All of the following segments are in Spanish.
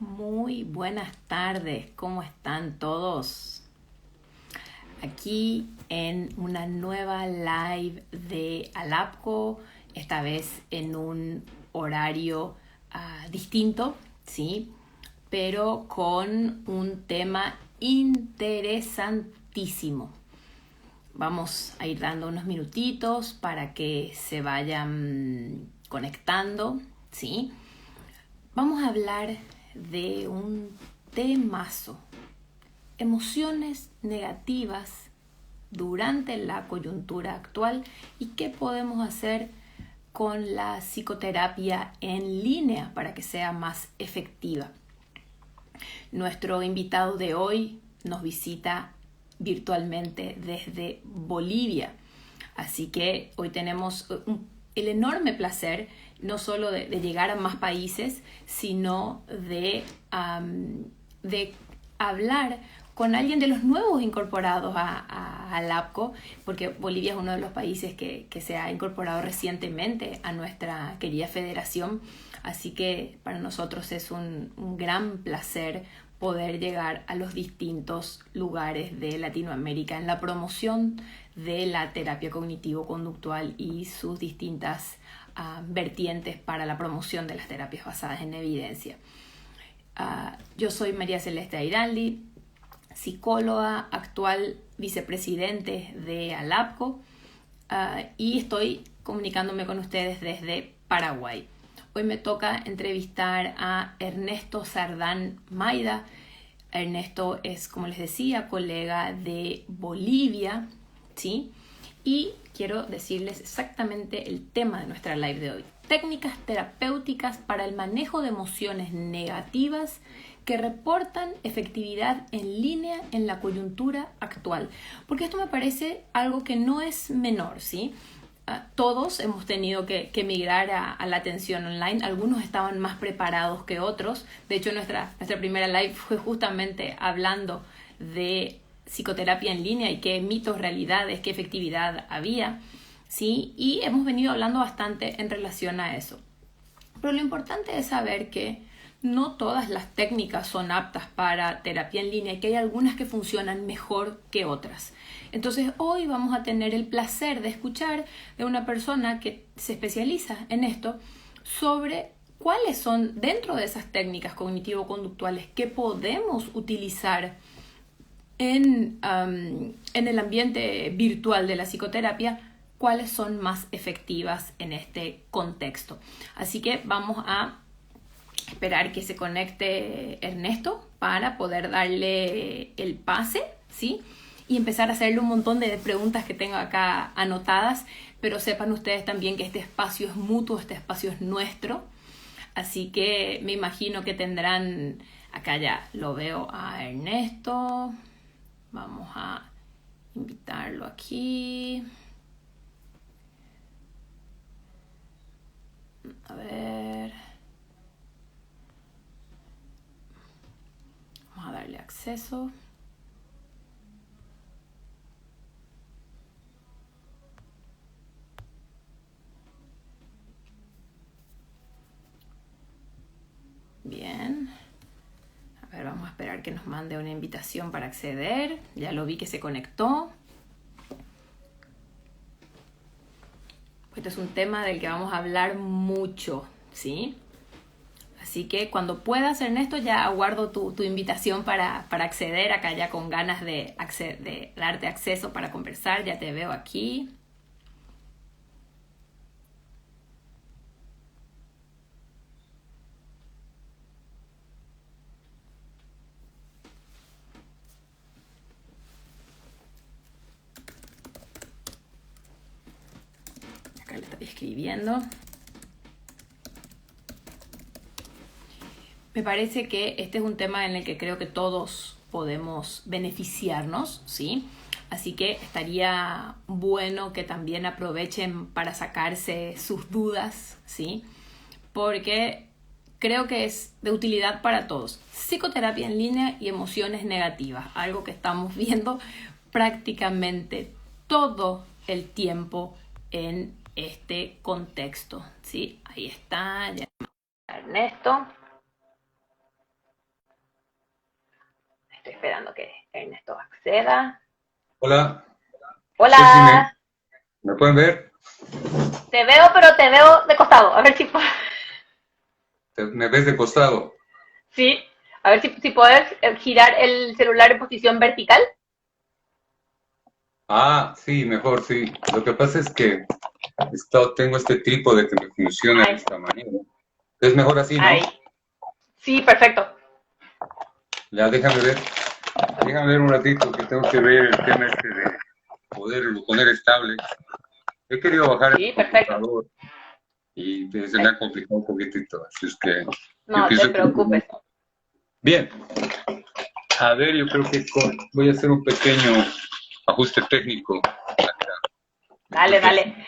Muy buenas tardes, ¿cómo están todos? Aquí en una nueva live de Alapco, esta vez en un horario distinto, ¿sí? Pero con un tema interesantísimo. Vamos a ir dando unos minutitos para que se vayan conectando, ¿sí? Vamos a hablar de un temazo, emociones negativas durante la coyuntura actual y qué podemos hacer con la psicoterapia en línea para que sea más efectiva. Nuestro invitado de hoy nos visita virtualmente desde Bolivia, así que hoy tenemos el enorme placer no solo de llegar a más países, sino de hablar con alguien de los nuevos incorporados a LAPCO, porque Bolivia es uno de los países que se ha incorporado recientemente a nuestra querida federación, así que para nosotros es un gran placer poder llegar a los distintos lugares de Latinoamérica en la promoción de la terapia cognitivo-conductual y sus distintas vertientes para la promoción de las terapias basadas en evidencia. Yo soy María Celeste Airaldi, psicóloga, actual vicepresidente de Alapco, y estoy comunicándome con ustedes desde Paraguay. Hoy me toca entrevistar a Ernesto Sardán Maida. Ernesto es, como les decía, colega de Bolivia, ¿sí? Y quiero decirles exactamente el tema de nuestra live de hoy. Técnicas terapéuticas para el manejo de emociones negativas que reportan efectividad en línea en la coyuntura actual. Porque esto me parece algo que no es menor, ¿sí? Todos hemos tenido que migrar a la atención online. Algunos estaban más preparados que otros. De hecho, nuestra primera live fue justamente hablando de psicoterapia en línea y qué mitos, realidades, qué efectividad había, ¿sí? Y hemos venido hablando bastante en relación a eso. Pero lo importante es saber que no todas las técnicas son aptas para terapia en línea y que hay algunas que funcionan mejor que otras. Entonces hoy vamos a tener el placer de escuchar de una persona que se especializa en esto sobre cuáles son dentro de esas técnicas cognitivo-conductuales que podemos utilizar en el ambiente virtual de la psicoterapia, cuáles son más efectivas en este contexto. Así que vamos a esperar que se conecte Ernesto para poder darle el pase, ¿sí? Y empezar a hacerle un montón de preguntas que tengo acá anotadas, pero sepan ustedes también que este espacio es mutuo, este espacio es nuestro, así que me imagino que tendrán, acá ya lo veo a Ernesto, vamos a invitarlo aquí, a ver, vamos a darle acceso. Bien, a ver, vamos a esperar que nos mande una invitación para acceder. Ya lo vi que se conectó. Este es un tema del que vamos a hablar mucho, ¿sí? Así que cuando puedas, Ernesto, ya aguardo tu invitación para acceder acá, ya con ganas de darte acceso para conversar. Ya te veo aquí. Acá le estoy escribiendo. Me parece que este es un tema en el que creo que todos podemos beneficiarnos, ¿sí? Así que estaría bueno que también aprovechen para sacarse sus dudas, ¿sí? Porque creo que es de utilidad para todos. Psicoterapia en línea y emociones negativas, algo que estamos viendo prácticamente todo el tiempo en este contexto, ¿sí? Ahí está, ya. Ernesto. Estoy esperando que Ernesto acceda. Hola, no sé si Hola, me pueden ver. te veo, pero te veo de costado. A ver si ¿Me ves de costado? sí, a ver si puedes girar el celular en posición vertical. Ah, sí, mejor, sí. Lo que pasa es que tengo este trípode que me funciona de Ahí, esta manera. Es mejor así, ahí. ¿no? Sí, perfecto. Ya, déjame ver un ratito que tengo que ver el tema este de poderlo poner estable. He querido bajar el Sí, perfecto. computador y se me ha complicado un poquitito, así es que yo No te pienso que... preocupes. Bien, a ver, yo creo que voy a hacer un pequeño ajuste técnico. Dale, Disculpe. dale.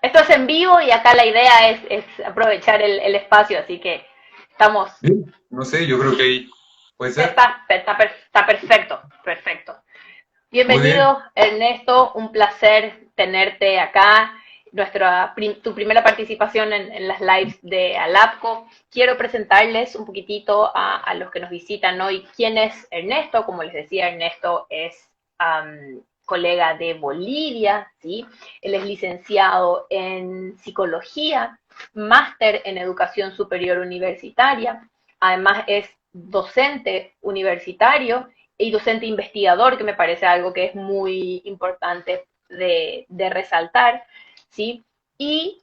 Esto es en vivo y acá la idea es aprovechar el espacio, así que estamos. Bien, no sé, yo creo que ahí puede ser. Está perfecto, perfecto. Muy bien. Bienvenido, Ernesto. Un placer tenerte acá. Tu primera participación en las lives de Alapco. Quiero presentarles un poquitito a los que nos visitan hoy quién es Ernesto. Como les decía, Ernesto es colega de Bolivia, ¿sí? Él es licenciado en psicología, máster en educación superior universitaria. Además es docente universitario y docente investigador, que me parece algo que es muy importante de resaltar, ¿sí? Y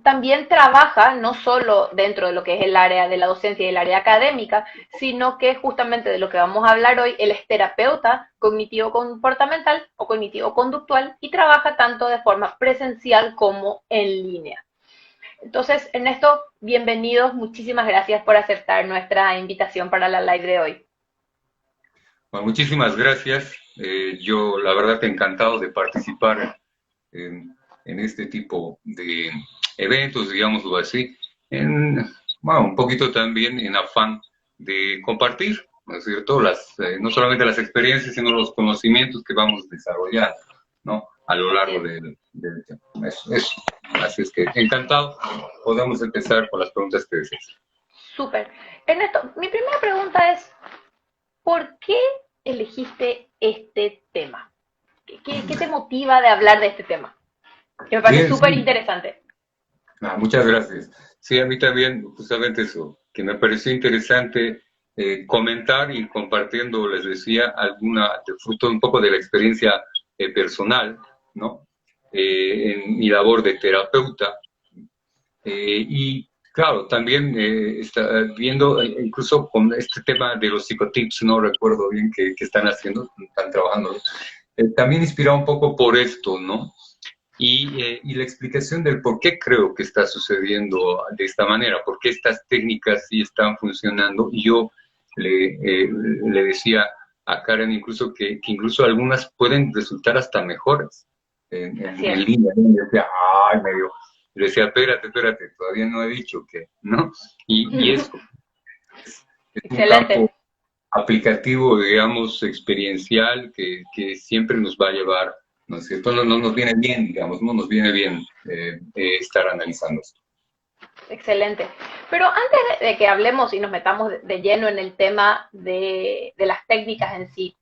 también trabaja no solo dentro de lo que es el área de la docencia y el área académica, sino que justamente de lo que vamos a hablar hoy, él es terapeuta cognitivo-comportamental o cognitivo-conductual y trabaja tanto de forma presencial como en línea. Entonces, Ernesto, bienvenidos, muchísimas gracias por aceptar nuestra invitación para la live de hoy. Bueno, muchísimas gracias. Yo, la verdad, encantado de participar en este tipo de eventos, digámoslo así, bueno, un poquito también en afán de compartir, ¿no es cierto? No solamente las experiencias, sino los conocimientos que vamos desarrollando, ¿no? A lo Así largo es. del tiempo. Eso. Así es que encantado. Podemos empezar con las preguntas que desees. Súper. Ernesto, mi primera pregunta es, ¿por qué elegiste este tema? ¿Qué te motiva de hablar de este tema? Que me parece Bien, súper sí. interesante. Muchas gracias. Sí, a mí también, justamente eso, que me pareció interesante comentar y compartiendo, les decía, fruto un poco de la experiencia personal, ¿no? En mi labor de terapeuta. Y claro, también está viendo, incluso con este tema de los psicotips, no recuerdo bien qué están haciendo, están trabajando, también inspirado un poco por esto, ¿no? Y la explicación del por qué creo que está sucediendo de esta manera, por qué estas técnicas sí están funcionando. Y yo le decía a Karen incluso que incluso algunas pueden resultar hasta mejores Así en es. línea. Y decía, ay, medio. Le decía, espérate, todavía no he dicho que, ¿no? Y eso, es un campo Excelente. aplicativo, digamos, experiencial, que siempre nos va a llevar, ¿no es cierto? No nos viene bien, digamos, no nos viene bien estar analizando esto. Excelente. Pero antes de que hablemos y nos metamos de lleno en el tema de las técnicas en sí,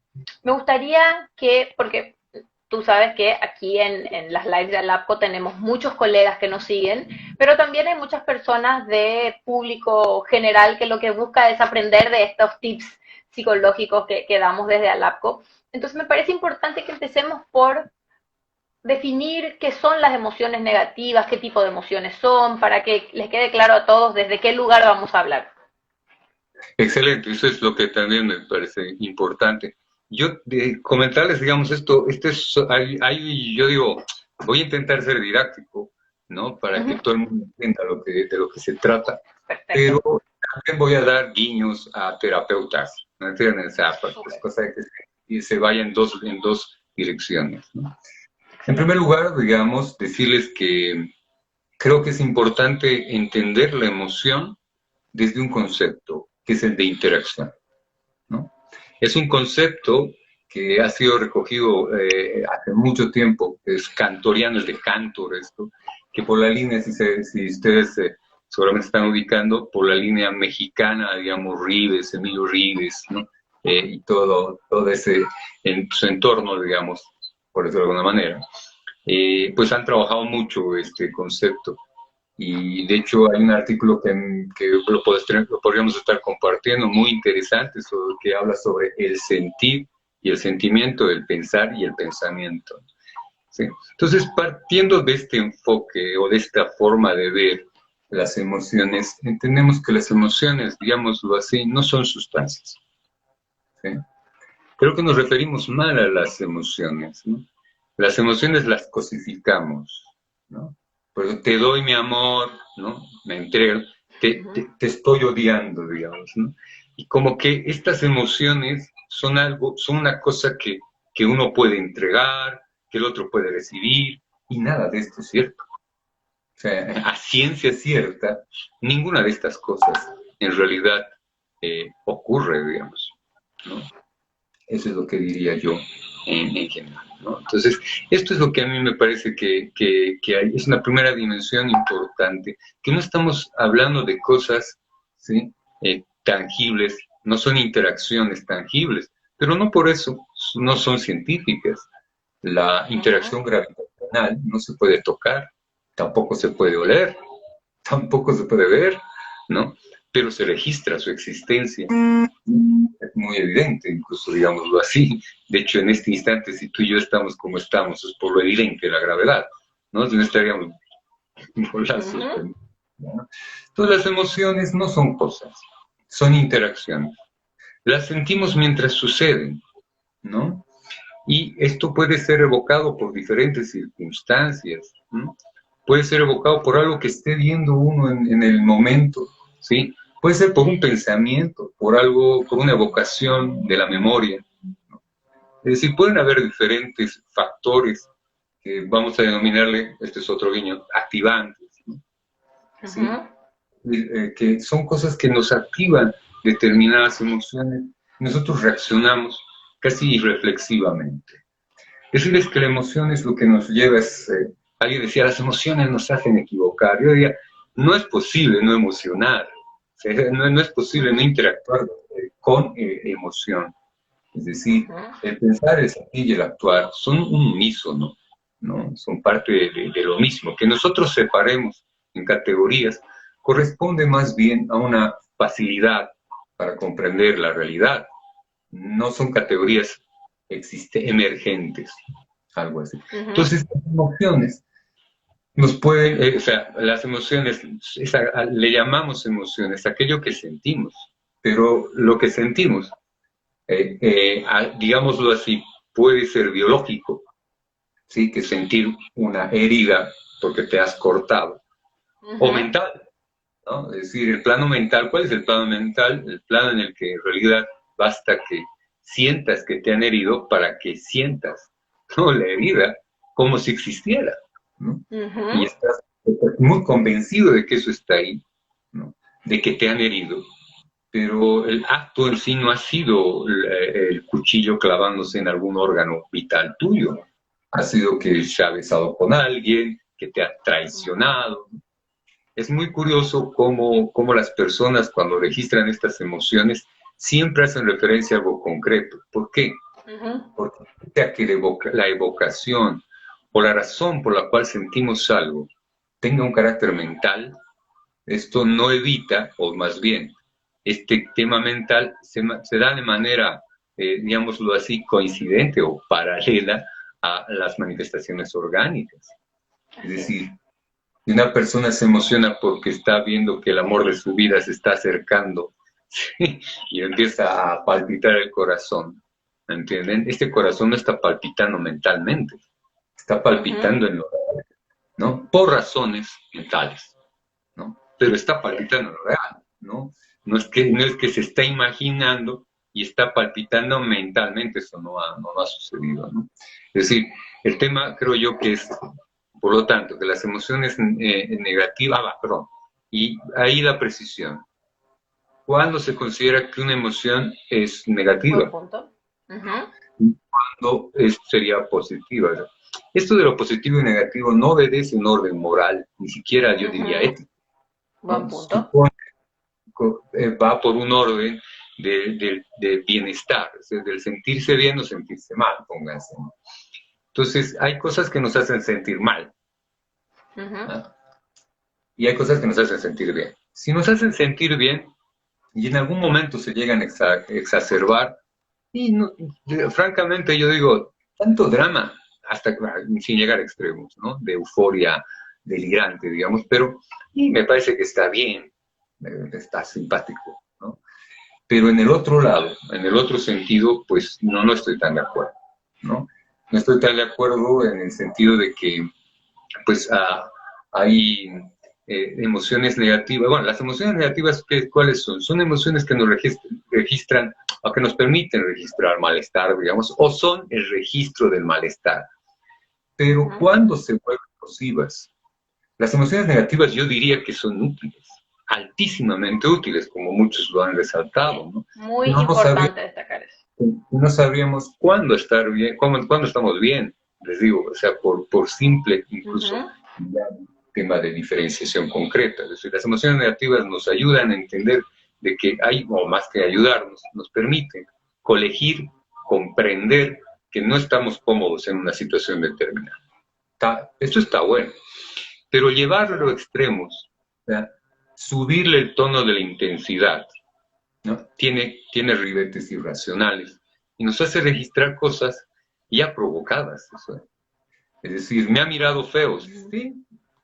me gustaría que, porque tú sabes que aquí en las lives de Alapco tenemos muchos colegas que nos siguen, pero también hay muchas personas de público general que lo que busca es aprender de estos tips psicológicos que damos desde Alapco. Entonces me parece importante que empecemos por definir qué son las emociones negativas, qué tipo de emociones son, para que les quede claro a todos desde qué lugar vamos a hablar. Excelente, eso es lo que también me parece importante. Yo comentarles, digamos, yo digo, voy a intentar ser didáctico, ¿no? Uh Para que -huh. todo el mundo entienda de lo que se trata, Perfecto. pero también voy a dar guiños a terapeutas, ¿no entienden? O sea, pues Súper. cosa de que se vaya en dos direcciones, ¿no? En primer Excelente. lugar, digamos, decirles que creo que es importante entender la emoción desde un concepto, que es el de interacción, ¿no? Es un concepto que ha sido recogido hace mucho tiempo, es cantoriano, es de Cantor esto, que por la línea, si ustedes seguramente están ubicando, por la línea mexicana, digamos, Emilio Rives, ¿no? y todo ese en su entorno, digamos, por decirlo de alguna manera, pues han trabajado mucho este concepto. Y de hecho hay un artículo que lo podríamos estar compartiendo, muy interesante, que habla sobre el sentir y el sentimiento, el pensar y el pensamiento. ¿Sí? Entonces, partiendo de este enfoque o de esta forma de ver las emociones, entendemos que las emociones, digámoslo así, no son sustancias. ¿Sí? Creo que nos referimos mal a las emociones, ¿no? Las emociones las cosificamos, ¿no? Por eso te doy mi amor, ¿no? Me entrego, te estoy odiando, digamos, ¿no? Y como que estas emociones son son una cosa que uno puede entregar, que el otro puede recibir, y nada de esto es cierto. O sea, a ciencia cierta, ninguna de estas cosas en realidad ocurre, digamos, ¿no? Eso es lo que diría yo en general, ¿no? Entonces, esto es lo que a mí me parece que hay, es una primera dimensión importante, que no estamos hablando de cosas, ¿sí? Tangibles, no son interacciones tangibles, pero no por eso no son científicas. La interacción gravitacional no se puede tocar, tampoco se puede oler, tampoco se puede ver, ¿no? Pero se registra su existencia. Es muy evidente, incluso digámoslo así. De hecho, en este instante, si tú y yo estamos como estamos, es por lo evidente de la gravedad, ¿no? Si no estaríamos bolazos. ¿No? Entonces, las emociones no son cosas, son interacciones. Las sentimos mientras suceden, ¿no? Y esto puede ser evocado por diferentes circunstancias, ¿no? Puede ser evocado por algo que esté viendo uno en el momento, ¿sí? Puede ser por un pensamiento, por algo, por una evocación de la memoria, ¿no? Es decir, pueden haber diferentes factores que vamos a denominarle, este es otro guiño, activantes, ¿no? ¿Sí? Que son cosas que nos activan determinadas emociones, nosotros reaccionamos casi irreflexivamente. Decirles que la emoción es lo que nos lleva, alguien decía, las emociones nos hacen equivocar. Yo diría, no es posible no emocionar, o sea, no es posible no interactuar con emoción. Es decir, el pensar, el sentir y el actuar son un unísono, ¿no? Son parte de lo mismo. Que nosotros separemos en categorías corresponde más bien a una facilidad para comprender la realidad. No son categorías emergentes, algo así. Entonces, las emociones nos pueden, o sea, las emociones, le llamamos emociones, aquello que sentimos, pero lo que sentimos, digámoslo así, puede ser biológico, ¿sí? Que sentir una herida porque te has cortado, o mental, ¿no? Es decir, el plano mental, ¿cuál es el plano mental? El plano en el que en realidad basta que sientas que te han herido para que sientas, ¿no? La herida como si existiera, ¿no? Y estás muy convencido de que eso está ahí, ¿no? De que te han herido, pero el acto en sí no ha sido el cuchillo clavándose en algún órgano vital tuyo, ha sido que se ha besado con alguien, que te ha traicionado. Es muy curioso cómo las personas cuando registran estas emociones siempre hacen referencia a algo concreto. ¿Por qué? Porque a que la evocación o la razón por la cual sentimos algo tenga un carácter mental, esto no evita, o más bien, este tema mental se da de manera, digámoslo así, coincidente o paralela a las manifestaciones orgánicas. Es decir, y una persona se emociona porque está viendo que el amor de su vida se está acercando, ¿sí? Y empieza a palpitar el corazón, ¿entienden? Este corazón no está palpitando mentalmente, está palpitando en lo real, ¿no? Por razones mentales, ¿no? Pero está palpitando en lo real, ¿no? No es que se está imaginando y está palpitando mentalmente, eso no ha sucedido, ¿no? Es decir, el tema creo yo que es, por lo tanto, que las emociones negativas, perdón, y ahí la precisión. ¿Cuándo se considera que una emoción es negativa? ¿Cuándo sería positiva? Esto de lo positivo y negativo no obedece un orden moral, ni siquiera yo diría ético. Buen punto. Va por un orden de bienestar, o sea, del sentirse bien o sentirse mal, pónganse, ¿no? Entonces, hay cosas que nos hacen sentir mal, ¿no? Y hay cosas que nos hacen sentir bien. Si nos hacen sentir bien y en algún momento se llegan a exacerbar, y no, francamente yo digo, tanto drama, hasta sin llegar a extremos, ¿no? De euforia delirante, digamos, pero y me parece que está bien, está simpático, ¿no? Pero en el otro lado, en el otro sentido, pues no estoy tan de acuerdo, ¿no? No estoy tan de acuerdo en el sentido de que, pues, hay emociones negativas. Bueno, las emociones negativas, ¿cuáles son? Son emociones que nos registran o que nos permiten registrar malestar, digamos, o son el registro del malestar. Pero cuando se vuelven nocivas, las emociones negativas yo diría que son útiles, altísimamente útiles, como muchos lo han resaltado, ¿no? Muy importante destacar eso. No sabríamos cuándo estar bien, cuándo estamos bien, les digo, o sea, por simple, incluso, tema de diferenciación concreta. Es decir, las emociones negativas nos ayudan a entender de que hay, o más que ayudarnos, nos permiten colegir, comprender que no estamos cómodos en una situación determinada. Esto está bueno, pero llevarlo a extremos, ¿verdad? Subirle el tono de la intensidad, ¿no? Tiene ribetes irracionales y nos hace registrar cosas ya provocadas. Eso. Es decir, me ha mirado feo, sí,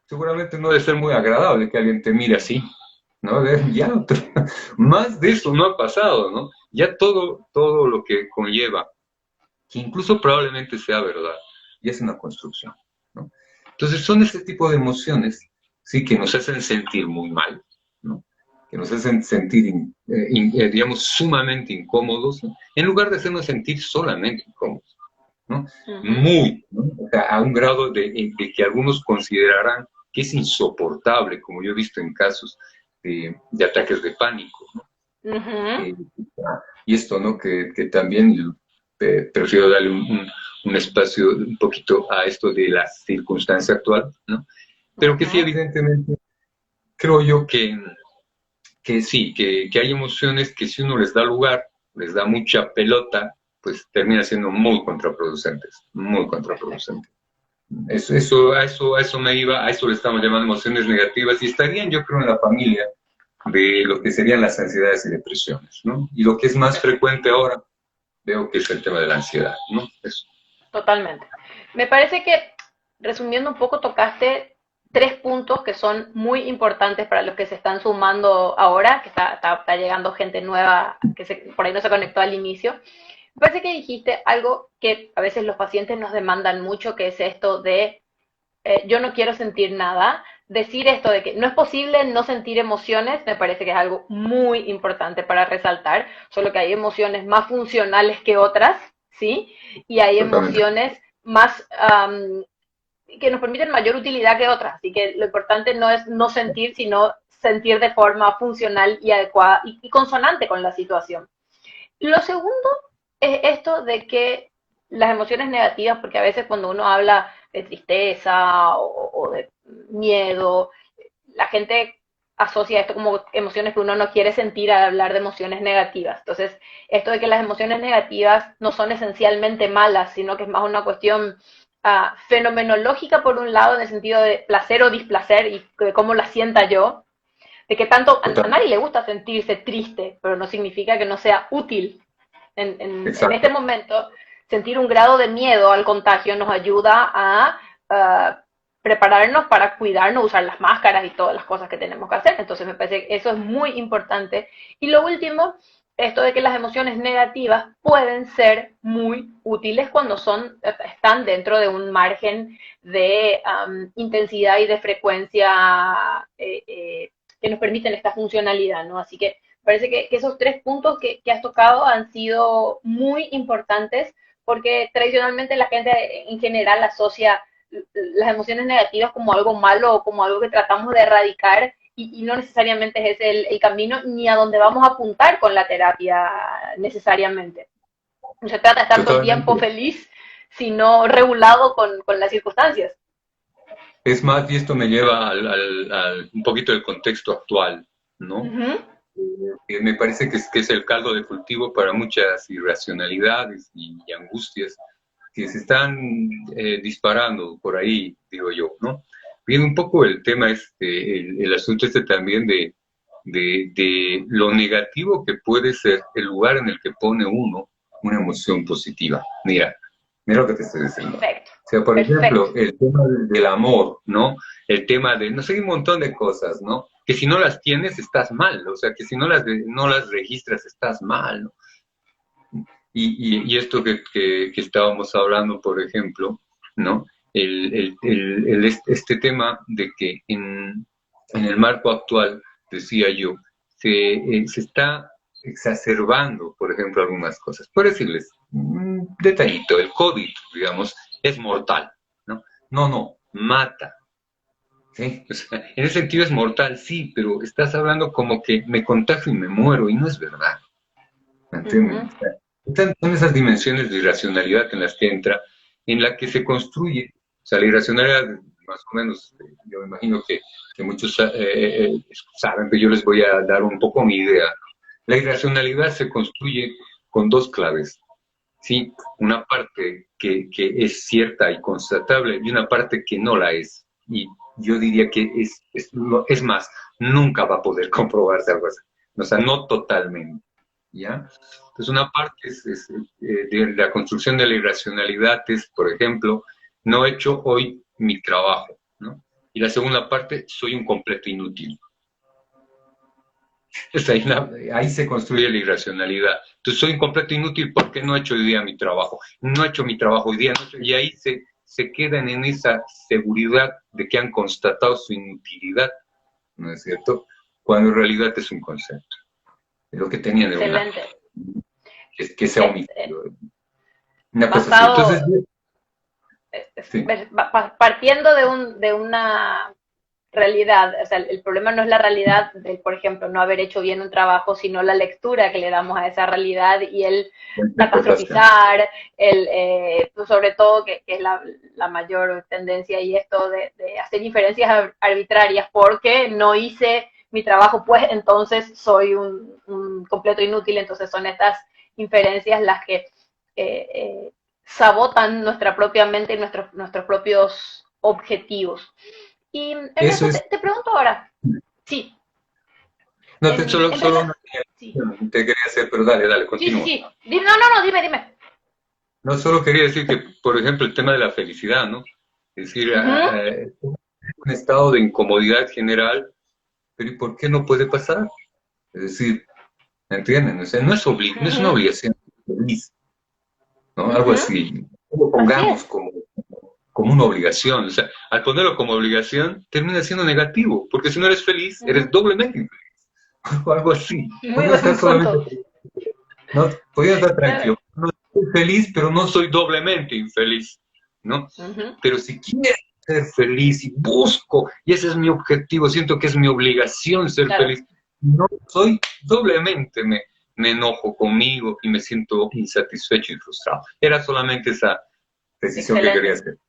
seguramente no debe ser muy agradable que alguien te mire así, ¿no? Ya, más de eso no ha pasado, ¿no? Ya todo lo que conlleva, que incluso probablemente sea verdad, ya es una construcción, ¿no? Entonces son ese tipo de emociones, sí, que nos hacen sentir muy mal, ¿no? Que nos hacen sentir, digamos, sumamente incómodos, ¿no? En lugar de hacernos sentir solamente incómodos, ¿no? Muy, ¿no? O sea, a un grado de que algunos considerarán que es insoportable, como yo he visto en casos de ataques de pánico, ¿no? Y esto, ¿no? Que también prefiero darle un espacio un poquito a esto de la circunstancia actual, ¿no? Pero que sí, evidentemente, creo yo que sí, que hay emociones que si uno les da lugar, les da mucha pelota, pues termina siendo muy contraproducentes, muy contraproducentes. A eso me iba, a eso le estamos llamando emociones negativas y estarían, yo creo, en la familia de lo que serían las ansiedades y depresiones, ¿no? Y lo que es más frecuente ahora, veo que es el tema de la ansiedad, ¿no? Eso. Totalmente. Me parece que, resumiendo un poco, tocaste 3 puntos que son muy importantes para los que se están sumando ahora, que está llegando gente nueva que por ahí no se conectó al inicio. Me parece que dijiste algo que a veces los pacientes nos demandan mucho, que es esto de yo no quiero sentir nada. Decir esto de que no es posible no sentir emociones, me parece que es algo muy importante para resaltar, solo que hay emociones más funcionales que otras, ¿sí? Y hay emociones más que nos permiten mayor utilidad que otras, así que lo importante no es no sentir, sino sentir de forma funcional y adecuada y consonante con la situación. Lo segundo es esto de que las emociones negativas, porque a veces cuando uno habla de tristeza o de miedo, la gente asocia esto como emociones que uno no quiere sentir al hablar de emociones negativas. Entonces, esto de que las emociones negativas no son esencialmente malas, sino que es más una cuestión fenomenológica por un lado, en el sentido de placer o displacer y de cómo la sienta yo, de que tanto a nadie le gusta sentirse triste, pero no significa que no sea útil. En este momento, sentir un grado de miedo al contagio nos ayuda a prepararnos para cuidarnos, usar las máscaras y todas las cosas que tenemos que hacer. Entonces me parece que eso es muy importante. Y lo último, esto de que las emociones negativas pueden ser muy útiles cuando están dentro de un margen de intensidad y de frecuencia que nos permiten esta funcionalidad, ¿no? Así que parece que esos 3 puntos que has tocado han sido muy importantes porque tradicionalmente la gente en general asocia las emociones negativas como algo malo o como algo que tratamos de erradicar y no necesariamente es ese el camino ni a donde vamos a apuntar con la terapia necesariamente. No se trata de estar todo el tiempo feliz, sino regulado con las circunstancias. Es más, y esto me lleva un poquito del contexto actual, ¿no? me parece que es el caldo de cultivo para muchas irracionalidades y angustias que se están disparando por ahí, digo yo, ¿no? Viene un poco el tema, el asunto también de lo negativo que puede ser el lugar en el que pone uno una emoción positiva. Mira lo que te estoy diciendo. Perfecto. O sea, por Perfecto. ejemplo, el tema del amor, ¿no? El tema de, no sé, un montón de cosas, ¿no? Que si no las tienes, estás mal, o sea, que si no las registras, estás mal, ¿no? Y esto que estábamos hablando, por ejemplo, ¿no? Este tema de que en el marco actual, decía yo, se está exacerbando, por ejemplo, algunas cosas. Por decirles, un detallito, el COVID, digamos, es mortal, ¿no? No, mata. ¿Sí? O sea, en ese sentido es mortal, sí, pero estás hablando como que me contagio y me muero, y no es verdad. ¿Me entienden? O sea, son esas dimensiones de irracionalidad en las que entra, en la que se construye. O sea, la irracionalidad, más o menos, yo me imagino que muchos saben, pero yo les voy a dar un poco mi idea. La irracionalidad se construye con dos claves, ¿sí? Una parte que es cierta y constatable y una parte que no la es. Y yo diría que es más, nunca va a poder comprobarse algo así. O sea, no totalmente, ¿ya? Entonces, una parte de la construcción de la irracionalidad es, por ejemplo, no he hecho hoy mi trabajo, ¿no? Y la segunda parte, soy un completo inútil. Ahí se construye la irracionalidad. Entonces soy un completo inútil porque no he hecho hoy día mi trabajo. No he hecho mi trabajo hoy día. Y ahí se quedan en esa seguridad de que han constatado su inutilidad, ¿no es cierto? Cuando en realidad es un concepto. Es lo que tenían de una. Que sea omitido. Una cosa así. Entonces, sí. Partiendo de una realidad, o sea, el problema no es la realidad del, por ejemplo, no haber hecho bien un trabajo, sino la lectura que le damos a esa realidad y el catastrofizar, sobre todo que es la mayor tendencia y esto de hacer inferencias arbitrarias porque no hice mi trabajo, pues entonces soy un completo inútil. Entonces son estas inferencias las que sabotan nuestra propia mente y nuestros propios objetivos. Y Ernesto, te pregunto ahora. Sí. No, solo una te quería hacer, pero dale, continúa. Sí. No, dime. No, solo quería decir que, por ejemplo, el tema de la felicidad, ¿no? Es decir, un estado de incomodidad general, pero ¿y por qué no puede pasar? Es decir, ¿me entienden? O sea, no es una obligación feliz, ¿no? Algo así. No lo pongamos como una obligación. O sea, al ponerlo como obligación, termina siendo negativo, porque si no eres feliz, eres doblemente infeliz. O algo así. Podrías estar tranquilo. No soy feliz, pero no soy doblemente infeliz, ¿no? Pero si quiero ser feliz y busco, y ese es mi objetivo, siento que es mi obligación ser feliz, no soy doblemente, me enojo conmigo y me siento insatisfecho y frustrado. Era solamente esa decisión que quería hacer.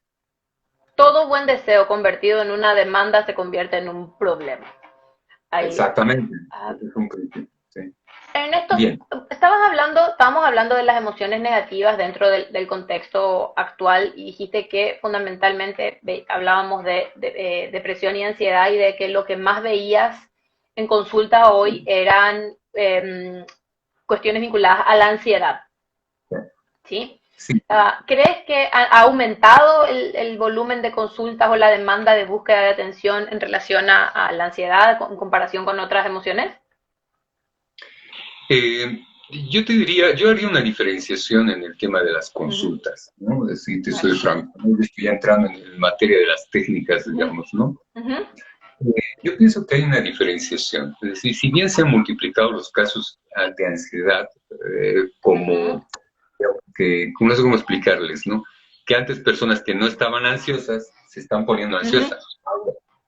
Todo buen deseo convertido en una demanda se convierte en un problema. Ahí. Exactamente. Es un principio. Sí. Ernesto, estábamos hablando de las emociones negativas dentro del contexto actual y dijiste que fundamentalmente hablábamos de depresión y ansiedad y de que lo que más veías en consulta hoy eran cuestiones vinculadas a la ansiedad. ¿Sí? Sí. ¿Crees que ha aumentado el volumen de consultas o la demanda de búsqueda de atención en relación a la ansiedad en comparación con otras emociones? Yo haría una diferenciación en el tema de las consultas, ¿no? Es decir, te soy franco, estoy entrando en materia de las técnicas, digamos, ¿no? Yo pienso que hay una diferenciación. Es decir, si bien se han multiplicado los casos de ansiedad, no sé cómo explicarles, ¿no? Que antes personas que no estaban ansiosas se están poniendo ansiosas,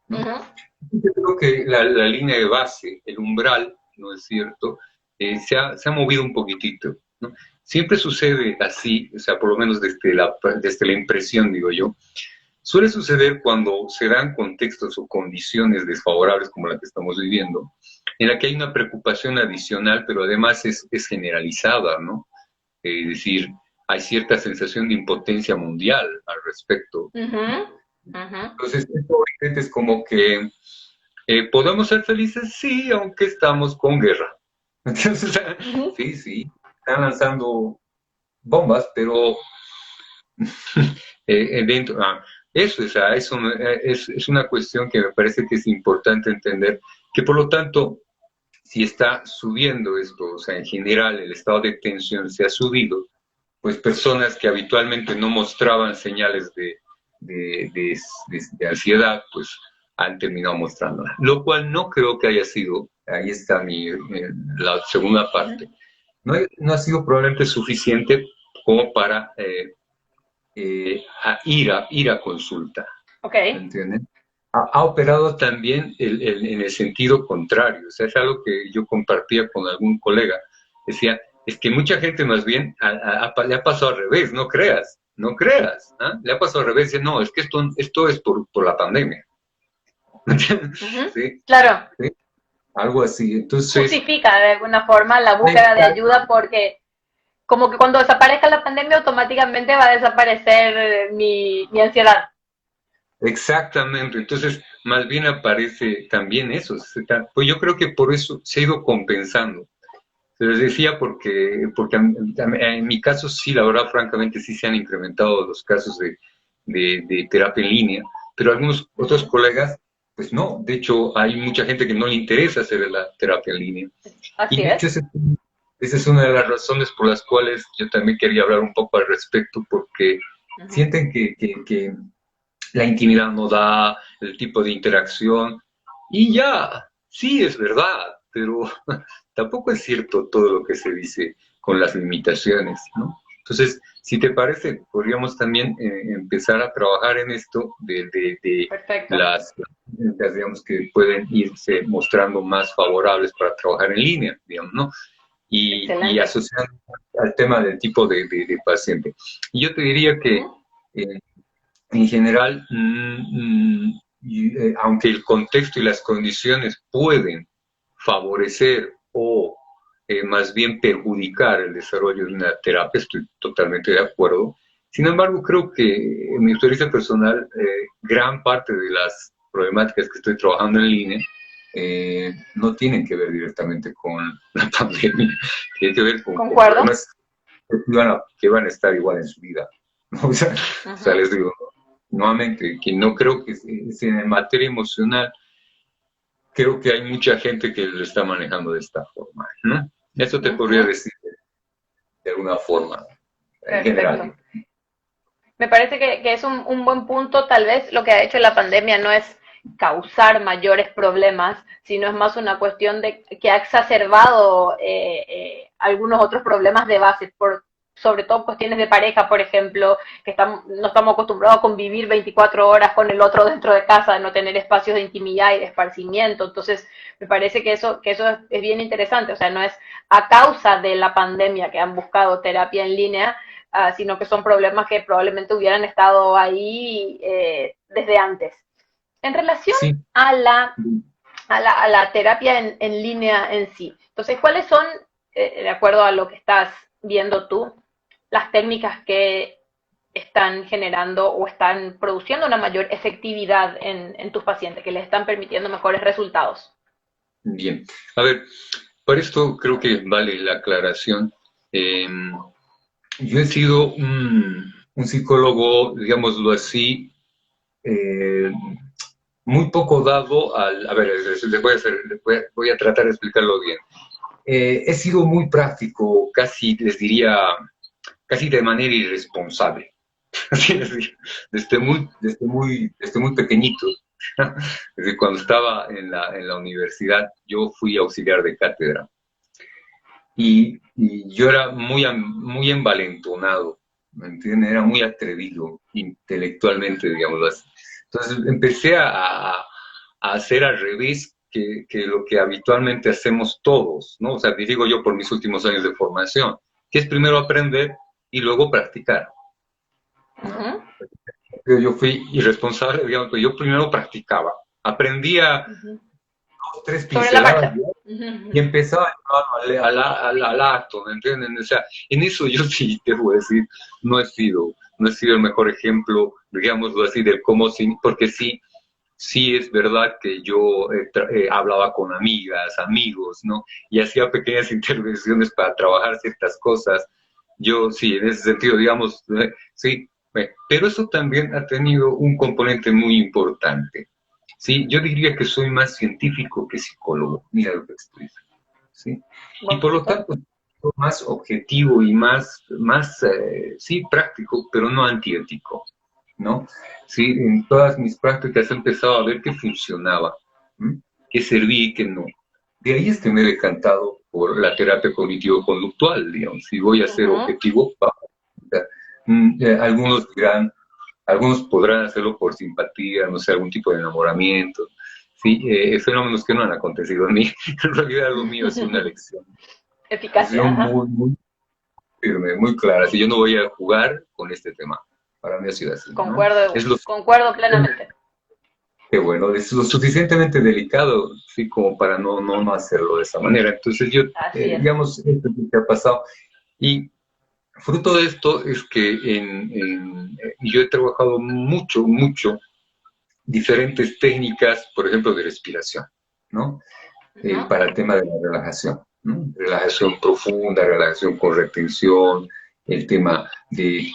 ¿no? Yo creo que la línea de base, el umbral, ¿no es cierto?, se ha movido un poquitito, ¿no? Siempre sucede así, o sea, por lo menos desde la impresión, digo yo, suele suceder cuando se dan contextos o condiciones desfavorables como la que estamos viviendo, en la que hay una preocupación adicional, pero además es generalizada, ¿no? Es decir, hay cierta sensación de impotencia mundial al respecto. Entonces, esto es como que ¿podemos ser felices? Sí, aunque estamos con guerra. Entonces, sí, están lanzando bombas, pero dentro, eso es una cuestión que me parece que es importante entender, que por lo tanto, si está subiendo esto, o sea, en general el estado de tensión se ha subido, pues personas que habitualmente no mostraban señales de ansiedad, pues han terminado mostrándola. Lo cual no creo que haya sido, ahí está la segunda parte, no ha sido probablemente suficiente como para ir a consulta. Okay. ¿Entienden? Ha operado también en el sentido contrario. O sea, es algo que yo compartía con algún colega. Decía, es que mucha gente más bien le ha pasado al revés, no creas. Le ha pasado al revés. Dice, no, es que esto es por la pandemia. ¿Sí? Claro. ¿Sí? Algo así. Entonces, justifica de alguna forma la búsqueda de ayuda porque como que cuando desaparezca la pandemia automáticamente va a desaparecer mi ansiedad. Exactamente, entonces más bien aparece también eso. Pues yo creo que por eso se ha ido compensando. Se les decía porque en mi caso sí, la verdad, francamente, sí se han incrementado los casos de terapia en línea, pero algunos otros colegas, pues no. De hecho, hay mucha gente que no le interesa hacer la terapia en línea. Así y de hecho, esa es una de las razones por las cuales yo también quería hablar un poco al respecto, porque sienten que la intimidad no da, el tipo de interacción, y ya, sí es verdad, pero tampoco es cierto todo lo que se dice con las limitaciones, ¿no? Entonces, si te parece, podríamos también empezar a trabajar en esto de las, digamos, que pueden irse mostrando más favorables para trabajar en línea, digamos, ¿no? Y asociar al tema del tipo de paciente. Y yo te diría que en general, aunque el contexto y las condiciones pueden favorecer o más bien perjudicar el desarrollo de una terapia, estoy totalmente de acuerdo. Sin embargo, creo que en mi experiencia personal, gran parte de las problemáticas que estoy trabajando en línea no tienen que ver directamente con la pandemia, tienen que ver con problemas que van a estar igual en su vida. ¿No? O sea, les digo, nuevamente, que no creo que en materia emocional, creo que hay mucha gente que lo está manejando de esta forma, ¿no? Eso te podría decir de alguna forma, en general. Me parece que es un buen punto. Tal vez lo que ha hecho la pandemia no es causar mayores problemas, sino es más una cuestión de que ha exacerbado algunos otros problemas de base, sobre todo cuestiones de pareja, por ejemplo, que no estamos acostumbrados a convivir 24 horas con el otro dentro de casa, no tener espacios de intimidad y de esparcimiento. Entonces, me parece que eso es bien interesante. O sea, no es a causa de la pandemia que han buscado terapia en línea, sino que son problemas que probablemente hubieran estado ahí desde antes. En relación a la terapia en línea en sí, entonces, ¿cuáles son, de acuerdo a lo que estás viendo tú, las técnicas que están generando o están produciendo una mayor efectividad en tus pacientes, que les están permitiendo mejores resultados? Bien, a ver, para esto creo que vale la aclaración. Yo he sido un psicólogo, digámoslo así, muy poco dado al... A ver, voy a tratar de explicarlo bien. He sido muy práctico, casi les diría, casi de manera irresponsable. Desde muy pequeñito. Desde cuando estaba en la universidad, yo fui auxiliar de cátedra. Y yo era muy envalentonado, ¿me entienden? Era muy atrevido intelectualmente, digamos así. Entonces empecé a hacer al revés que lo que habitualmente hacemos todos, ¿no? O sea, digo yo por mis últimos años de formación, que es primero aprender y luego practicar. Yo fui irresponsable, digamos, pero yo primero practicaba. Aprendía 2, 3 pinceladas y empezaba a llevarlo al acto, ¿me entienden? O sea, en eso yo sí te voy a decir, no he sido el mejor ejemplo, digámoslo así, del cómo sí, porque sí, sí es verdad que yo hablaba con amigas, amigos, ¿no? Y hacía pequeñas intervenciones para trabajar ciertas cosas. Yo sí, en ese sentido, digamos, sí, pero eso también ha tenido un componente muy importante. Sí, yo diría que soy más científico que psicólogo, mira lo que estoy diciendo, ¿sí? Y Buen por lo punto. tanto, más objetivo y sí, práctico, pero no antiético, ¿no? Sí, en todas mis prácticas he empezado a ver qué funcionaba, ¿m? Qué servía y qué no. De ahí es que me he decantado por la terapia cognitivo-conductual, digamos. Si voy a ser Ujú. objetivo, algunos dirán, algunos podrán hacerlo por simpatía, no sé, algún tipo de enamoramiento, sí, fenómenos que no han acontecido en mí. En realidad lo mío ha sido una Eficacia, lección ajá. muy, muy firme, muy clara. Si yo no voy a jugar con este tema, para mí ha sido así, ¿no? Es Concuerdo plenamente. que bueno, es lo suficientemente delicado, sí, como para no hacerlo de esa manera. Entonces yo, Así es. digamos, esto es lo que ha pasado. Y fruto de esto es que yo he trabajado mucho diferentes técnicas, por ejemplo, de respiración, ¿no? Ujú. Para el tema de la relajación, ¿no? Relajación profunda, relajación con retención, el tema de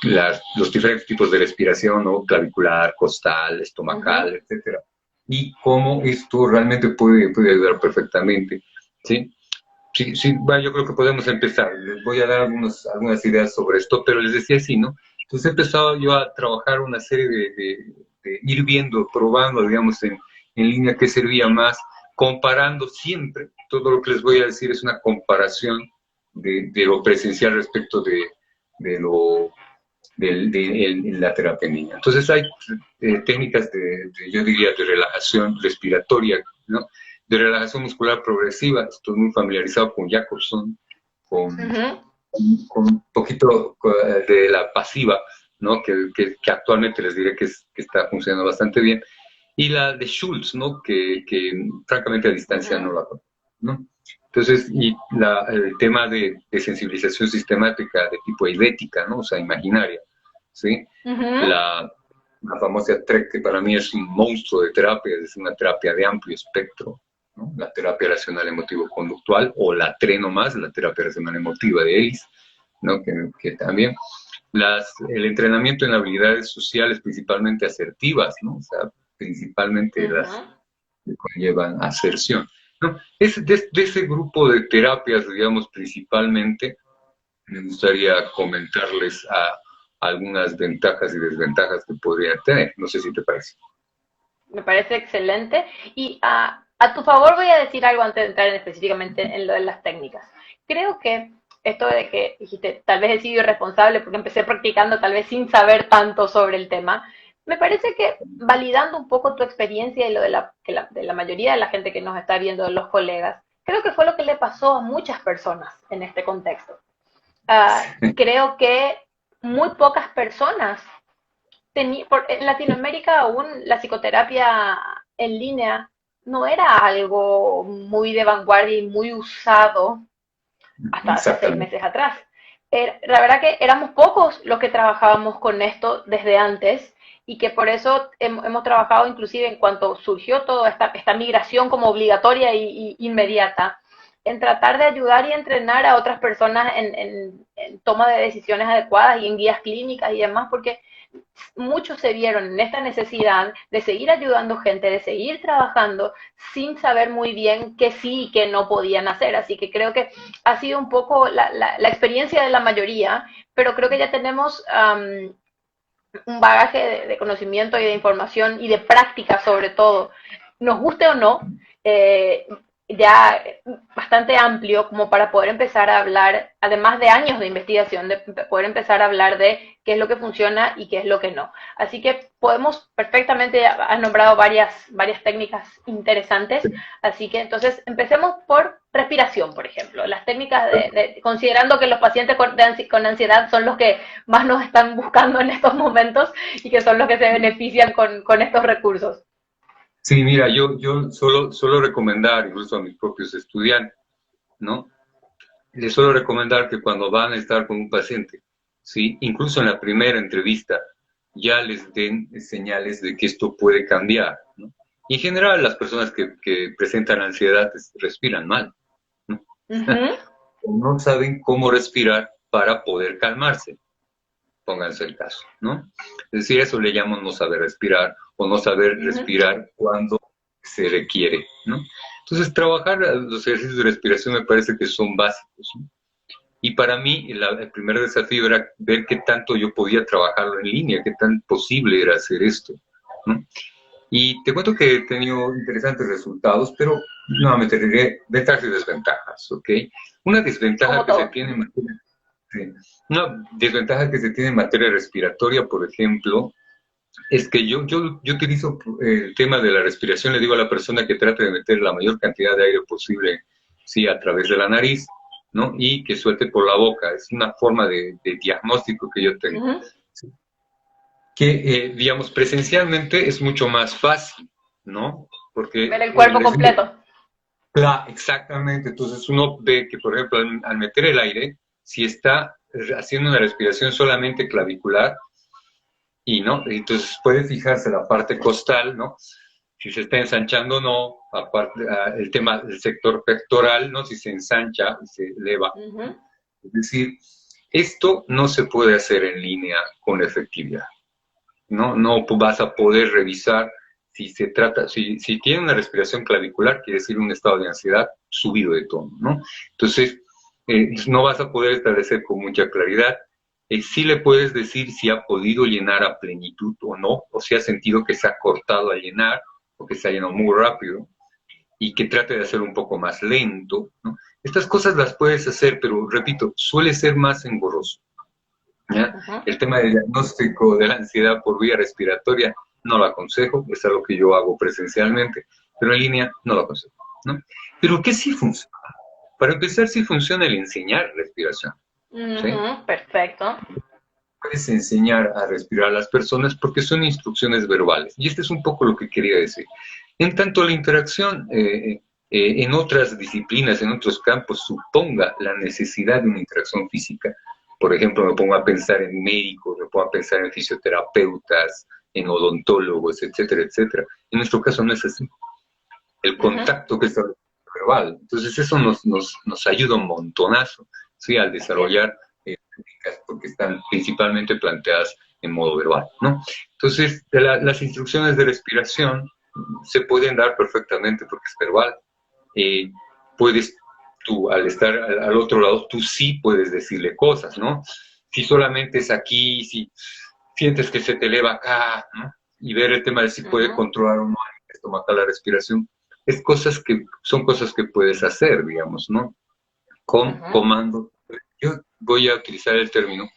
los diferentes tipos de respiración, ¿no? Clavicular, costal, Ujú. estomacal, etcétera. Y cómo esto realmente puede ayudar perfectamente, ¿sí? Sí, sí, bueno, yo creo que podemos empezar. Les voy a dar algunas ideas sobre esto, pero les decía así, ¿no? Entonces he empezado yo a trabajar una serie de ir viendo, probando, digamos, en línea qué servía más, comparando siempre. Todo lo que les voy a decir es una comparación de lo presencial respecto de lo la terapia en línea. Entonces hay técnicas yo diría, de relajación respiratoria, ¿no? De relajación muscular progresiva. Estoy muy familiarizado con Jacobson, con, Ujú. con un poquito de la pasiva, ¿no? Que actualmente les diré que está funcionando bastante bien. Y la de Schultz, ¿no? Que francamente a distancia no Ujú. la conozco, ¿no? Entonces, y el tema de sensibilización sistemática de tipo eidética, ¿no? O sea, imaginaria, ¿sí? Ujú. La famosa TREC, que para mí es un monstruo de terapia, es una terapia de amplio espectro, ¿no? La terapia racional emotivo-conductual, o la TRE nomás, la terapia racional emotiva de Ellis, ¿no? Que también el entrenamiento en habilidades sociales, principalmente asertivas, ¿no? O sea, principalmente Ujú. las que conllevan aserción, ¿no? De ese grupo de terapias, digamos, principalmente, me gustaría comentarles algunas ventajas y desventajas que podría tener. No sé si te parece. Me parece excelente. Y a tu favor voy a decir algo antes de entrar específicamente en lo de las técnicas. Creo que esto de que dijiste, tal vez he sido irresponsable porque empecé practicando tal vez sin saber tanto sobre el tema, me parece que validando un poco tu experiencia y lo de de la mayoría de la gente que nos está viendo, los colegas, creo que fue lo que le pasó a muchas personas en este contexto. Creo que muy pocas personas en Latinoamérica aún la psicoterapia en línea no era algo muy de vanguardia y muy usado hasta hace seis Exactamente. meses atrás. La verdad que éramos pocos los que trabajábamos con esto desde antes y que por eso hemos trabajado inclusive en cuanto surgió toda esta migración como obligatoria y inmediata, en tratar de ayudar y entrenar a otras personas en toma de decisiones adecuadas y en guías clínicas y demás, porque muchos se vieron en esta necesidad de seguir ayudando gente, de seguir trabajando sin saber muy bien qué sí y qué no podían hacer. Así que creo que ha sido un poco la experiencia de la mayoría, pero creo que ya tenemos un bagaje de conocimiento y de información y de práctica sobre todo, nos guste o no, eh, ya bastante amplio como para poder empezar a hablar, además de años de investigación, de poder empezar a hablar de qué es lo que funciona y qué es lo que no. Así que podemos perfectamente, has nombrado varias técnicas interesantes, así que entonces empecemos por respiración, por ejemplo. Las técnicas considerando que los pacientes con ansiedad son los que más nos están buscando en estos momentos y que son los que se benefician con estos recursos. Sí, mira, yo solo recomendar, incluso a mis propios estudiantes, ¿no? Les suelo recomendar que cuando van a estar con un paciente, ¿sí? Incluso en la primera entrevista, ya les den señales de que esto puede cambiar, ¿no? Y en general, las personas que presentan ansiedad respiran mal, ¿no? Ujú, No saben cómo respirar para poder calmarse, pónganse el caso, ¿no? Es decir, eso le llaman no saber respirar o no saber ujú, respirar cuando se requiere, ¿no? Entonces, trabajar los ejercicios de respiración me parece que son básicos, ¿no? Y para mí el primer desafío era ver qué tanto yo podía trabajarlo en línea, qué tan posible era hacer esto, ¿no? Y te cuento que he tenido interesantes resultados, pero nuevamente diré ventajas y desventajas, ¿ok? Una desventaja como que se todo. tiene en materia, sí, una desventaja que se tiene en materia respiratoria, por ejemplo, es que yo utilizo el tema de la respiración, le digo a la persona que trate de meter la mayor cantidad de aire posible, sí, a través de la nariz, ¿no? Y que suelte por la boca. Es una forma de diagnóstico que yo tengo. Ujú. ¿Sí? Que, digamos, presencialmente es mucho más fácil, ¿no? Ver Porque el cuerpo les digo, completo. claro, exactamente. Entonces uno ve que, por ejemplo, al meter el aire, si está haciendo una respiración solamente clavicular, y no, entonces puede fijarse la parte costal, ¿no? Si se está ensanchando o no, aparte, el tema del sector pectoral, ¿no? Si se ensancha y se eleva, Ujú, ¿no? Es decir, esto no se puede hacer en línea con efectividad, ¿no? No vas a poder revisar si se trata, si tiene una respiración clavicular, quiere decir un estado de ansiedad subido de tono, ¿no? Entonces, no vas a poder establecer con mucha claridad. Sí le puedes decir si ha podido llenar a plenitud o no, o si ha sentido que se ha cortado a llenar, o que se ha llenado muy rápido, y que trate de hacer un poco más lento, ¿no? Estas cosas las puedes hacer, pero repito, suele ser más engorroso, ¿ya? ujú. El tema del diagnóstico de la ansiedad por vía respiratoria no lo aconsejo, es algo que yo hago presencialmente, pero en línea no lo aconsejo, ¿no? Pero ¿qué sí funciona? Para empezar, sí funciona el enseñar respiración, ¿sí? Ujú, perfecto. Puedes enseñar a respirar a las personas porque son instrucciones verbales. Y este es un poco lo que quería decir. En tanto la interacción en otras disciplinas, en otros campos, suponga la necesidad de una interacción física, por ejemplo, me pongo a pensar en médicos, me pongo a pensar en fisioterapeutas, en odontólogos, etcétera, etcétera. En nuestro caso no es así. El Ujú, contacto que está verbal. Entonces eso nos ayuda un montonazo, ¿sí? Al así es. desarrollar técnicas porque están principalmente planteadas en modo verbal, ¿no? Entonces, las instrucciones de respiración se pueden dar perfectamente porque es verbal. Eh, puedes tú, al estar al otro lado, tú sí puedes decirle cosas, ¿no? Si solamente es aquí, si sientes que se te eleva acá, ¿no? Y ver el tema de si puede Ujú, controlar o no el estomacal la respiración, es cosas que son cosas que puedes hacer, digamos, ¿no? Con ujú, comando. Yo voy a utilizar el término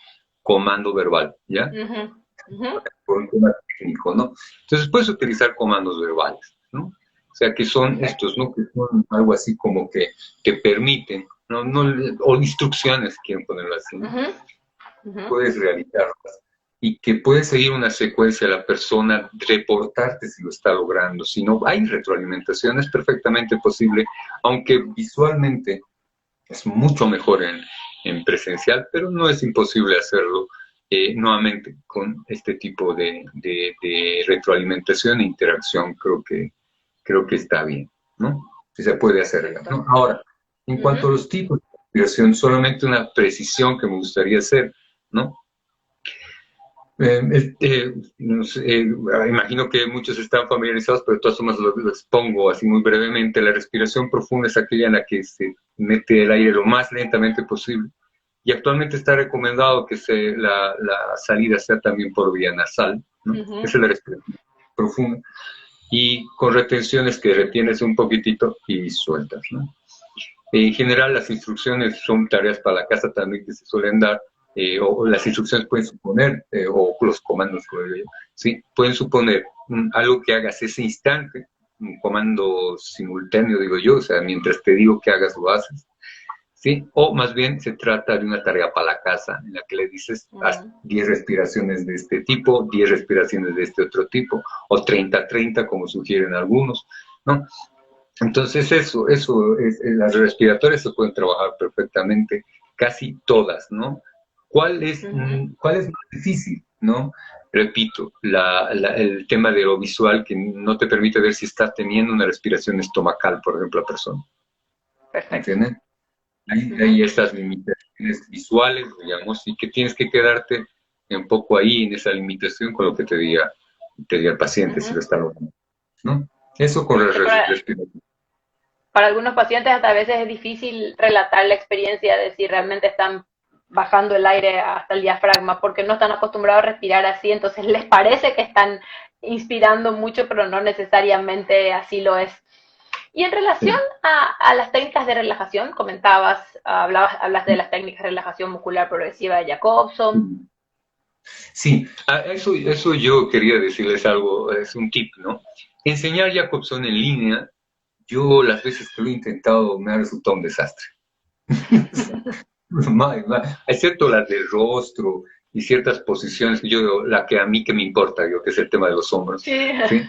comando verbal, ¿ya? ujú, ujú. Por un tema técnico, ¿no? Entonces puedes utilizar comandos verbales, ¿no? O sea, que son Perfecto. estos, ¿no? Que son algo así como que te permiten, ¿no? O instrucciones, quieren ponerlo así, ¿no? Ujú, ujú. Puedes realizarlas y que puede seguir una secuencia la persona, reportarte si lo está logrando. Si no hay retroalimentación, es perfectamente posible, aunque visualmente es mucho mejor en presencial, pero no es imposible hacerlo nuevamente con este tipo de retroalimentación e interacción. Creo que está bien, ¿no? Si se puede hacer, Perfecto. ¿no? Ahora, en Ujú, cuanto a los tipos de respiración, solamente una precisión que me gustaría hacer, ¿no? No sé, imagino que muchos están familiarizados, pero de todas formas lo expongo así muy brevemente. La respiración profunda es aquella en la que se mete el aire lo más lentamente posible. Y actualmente está recomendado que la salida sea también por vía nasal, ¿no? ujú. Esa es la respiración profunda. Y con retenciones que retienes un poquitito y sueltas, ¿no? En general, las instrucciones son tareas para la casa también que se suelen dar, o las instrucciones pueden suponer, o los comandos, como digo yo, ¿sí? Pueden suponer algo que hagas ese instante, un comando simultáneo, digo yo, o sea, mientras te digo que hagas, lo haces. ¿sí? O más bien se trata de una tarea para la casa, en la que le dices, haz 10 respiraciones de este tipo, 10 respiraciones de este otro tipo, o 30-30, como sugieren algunos, ¿no? Entonces las respiratorias se pueden trabajar perfectamente, casi todas, ¿no? ¿Cuál es más difícil, no? Repito, el tema de lo visual que no te permite ver si estás teniendo una respiración estomacal, por ejemplo, la persona. Perfecto. ¿Entienden? Hay estas limitaciones visuales, digamos, y que tienes que quedarte un poco ahí en esa limitación con lo que te diga el paciente, si lo está logrando, ¿no? Eso con las Sí, respiraciones. para algunos pacientes hasta a veces es difícil relatar la experiencia de si realmente están bajando el aire hasta el diafragma, porque no están acostumbrados a respirar así, entonces les parece que están inspirando mucho, pero no necesariamente así lo es. Y en relación Sí. a las técnicas de relajación, comentabas, hablaste de las técnicas de relajación muscular progresiva de Jacobson. Sí, eso yo quería decirles algo, es un tip, ¿no? Enseñar Jacobson en línea, yo las veces que lo he intentado me ha resultado un desastre. Excepto las del rostro y ciertas posiciones, la que a mí que me importa, que es el tema de los hombros, Sí. ¿sí?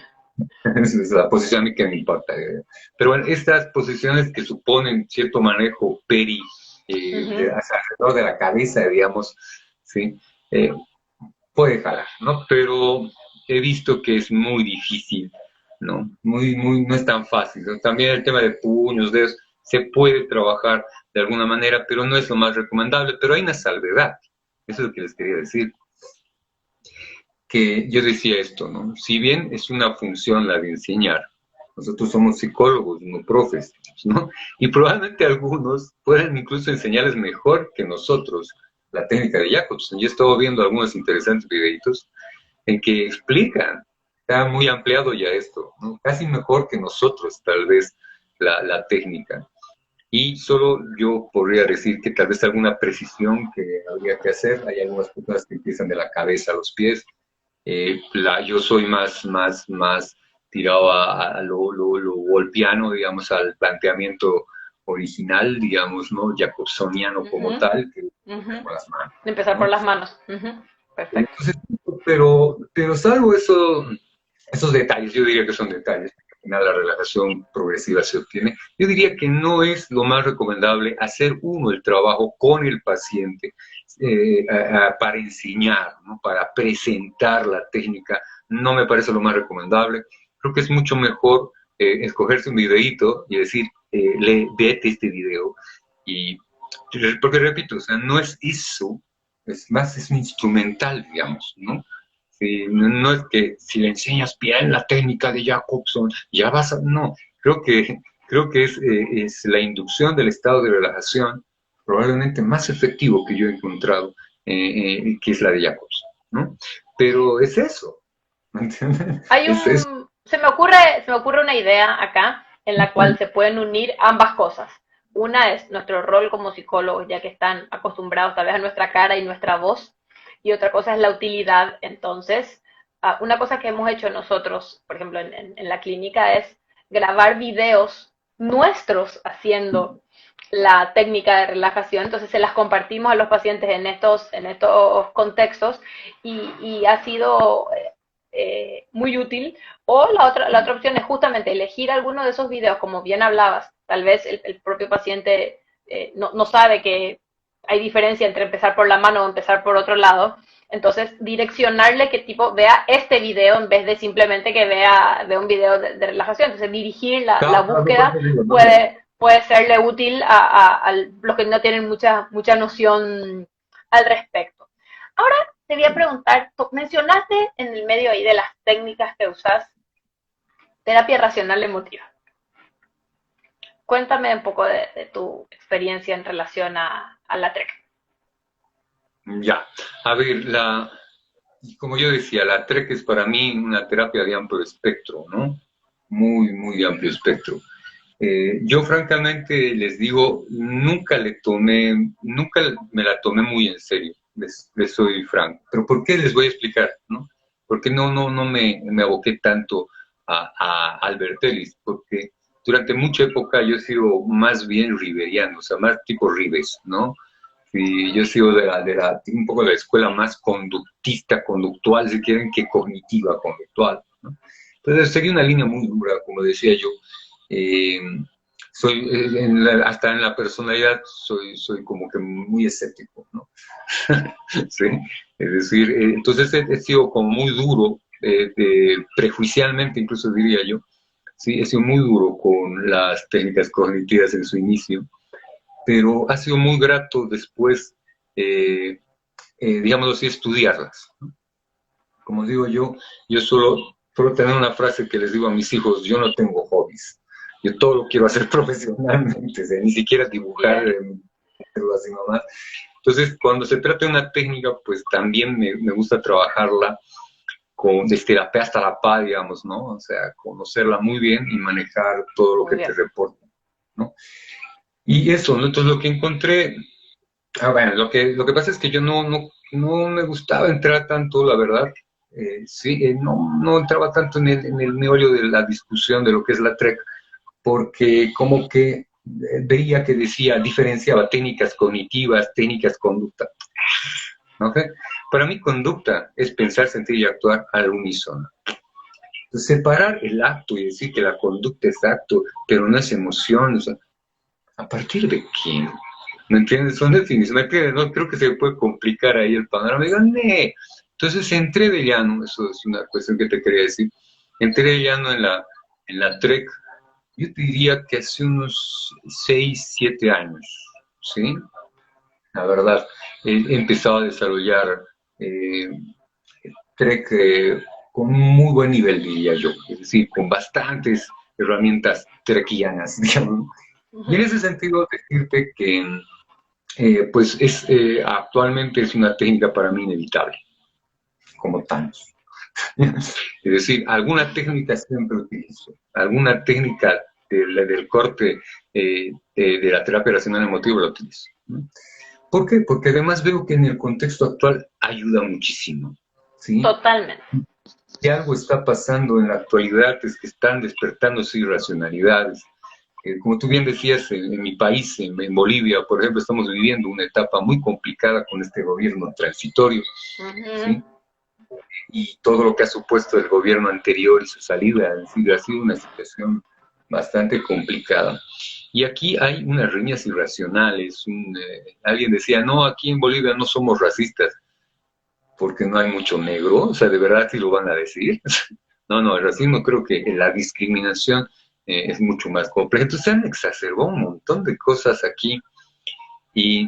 Esa es la posición a mí que me importa. Pero bueno, estas posiciones que suponen cierto manejo hacia alrededor de la cabeza, digamos, ¿sí? Eh, Puede jalar, ¿no? Pero he visto que es muy difícil, ¿no? No es tan fácil, ¿no? También el tema de puños, dedos, se puede trabajar de alguna manera, pero no es lo más recomendable, pero hay una salvedad, eso es lo que les quería decir, que yo decía esto, ¿no? Si bien es una función la de enseñar, nosotros somos psicólogos, no profes, ¿no? Y probablemente algunos puedan incluso enseñarles mejor que nosotros la técnica de Jacobson. Yo he estado viendo algunos interesantes videitos en que explican, está muy ampliado ya esto, ¿no? Casi mejor que nosotros tal vez la técnica. Y solo yo podría decir que tal vez alguna precisión que habría que hacer, hay algunas personas que empiezan de la cabeza a los pies, yo soy más tirado a lo golpiano, digamos, al planteamiento original, digamos, ¿no? Jacobsoniano como tal, que con las manos, Empezar por ¿no? las manos. Perfecto. Entonces, pero salvo esos detalles, yo diría que son detalles, porque al final la relajación progresiva se obtiene, yo diría que no es lo más recomendable hacer uno el trabajo con el paciente para enseñar, ¿no? Para presentar la técnica, no me parece lo más recomendable. Creo que es mucho mejor escogerse un videíto y decir, vete este video, y porque repito, o sea, no es eso, es un instrumental, digamos, ¿no? Sí, no es que si le enseñas bien la técnica de Jacobson, ya vas a... No, creo que es la inducción del estado de relajación probablemente más efectivo que yo he encontrado, que es la de Jacobson, ¿no? Pero es eso, ¿me entiendes? Hay Es eso. un, se me ocurre una idea acá en la cual se pueden unir ambas cosas. Una es nuestro rol como psicólogos, ya que están acostumbrados tal vez a nuestra cara y nuestra voz, y otra cosa es la utilidad. Entonces, una cosa que hemos hecho nosotros, por ejemplo, en la clínica, es grabar videos nuestros haciendo la técnica de relajación, entonces se las compartimos a los pacientes en estos contextos y ha sido muy útil. O la otra opción es justamente elegir alguno de esos videos, como bien hablabas, tal vez el propio paciente no sabe que hay diferencia entre empezar por la mano o empezar por otro lado, entonces direccionarle que tipo vea este video en vez de simplemente que vea un video de relajación, entonces dirigir la búsqueda puede serle útil a los que no tienen mucha noción al respecto. Ahora te voy a preguntar, mencionaste en el medio ahí de las técnicas que usas, terapia racional emotiva. Cuéntame un poco de tu experiencia en relación a la TREC. Ya, a ver, como yo decía, la TREC es para mí una terapia de amplio espectro, ¿no? Muy amplio espectro. Yo francamente les digo, nunca me la tomé muy en serio, les soy franco. Pero ¿por qué? Les voy a explicar, ¿no? Porque no me aboqué tanto a Albert Ellis, porque durante mucha época yo he sido más bien riveriano, o sea, más tipo Rives, ¿no? Y yo he sido un poco de la escuela más conductista, conductual, si quieren, que cognitiva, conductual, ¿no? Entonces seguí una línea muy dura, como decía yo. Eh, hasta en la personalidad soy como que muy escéptico, ¿no? ¿Sí? Es decir, entonces he sido como muy duro, prejuicialmente incluso diría yo, ¿sí? He sido muy duro con las técnicas cognitivas en su inicio, pero ha sido muy grato después, digámoslo así, estudiarlas, ¿no? Como digo yo suelo tener una frase que les digo a mis hijos: yo no tengo hobbies, yo todo lo quiero hacer profesionalmente, o sea, ni siquiera dibujar, así nomás. Entonces, cuando se trata de una técnica, pues también me gusta trabajarla desde la P hasta la PA, digamos, ¿no? O sea, conocerla muy bien y manejar todo lo que te reporta, ¿no? Y eso, ¿no? Entonces lo que encontré, bueno, lo que pasa es que yo no me gustaba entrar tanto, la verdad, sí, no entraba tanto en el meollo de la discusión de lo que es la TREC, porque como que veía que decía, diferenciaba técnicas cognitivas, técnicas conducta, ¿no? Para mí conducta es pensar, sentir y actuar al unísono. Entonces, separar el acto y decir que la conducta es acto, pero no es emoción, o sea, ¿a partir de quién? ¿Me entiendes? Son definiciones, ¿me entiendes? No creo que se puede complicar ahí el panorama. Digo, ¡nee! Entonces entré de llano, eso es una cuestión que te quería decir, entré de llano en la TREC, yo te diría que hace unos 6, 7 años, ¿sí? La verdad, he empezado a desarrollar TREC con un muy buen nivel, diría yo, es decir, con bastantes herramientas trequianas, digamos. Y en ese sentido, decirte que pues actualmente es una técnica para mí inevitable, como tantos. Es decir, alguna técnica siempre utilizo, alguna técnica del corte de la terapia racional emotiva la utilizo, ¿no? ¿Por qué? Porque además veo que en el contexto actual ayuda muchísimo, ¿sí? Totalmente. Si algo está pasando en la actualidad es que están despertándose irracionalidades. Como tú bien decías, en mi país, en Bolivia, por ejemplo, estamos viviendo una etapa muy complicada con este gobierno transitorio, ¿sí? Y todo lo que ha supuesto el gobierno anterior y su salida, ha sido una situación bastante complicada. Y aquí hay unas riñas irracionales. Alguien decía, no, aquí en Bolivia no somos racistas porque no hay mucho negro, o sea, ¿de verdad sí lo van a decir? No, el racismo, creo que la discriminación es mucho más compleja. Entonces se han exacerbado un montón de cosas aquí y,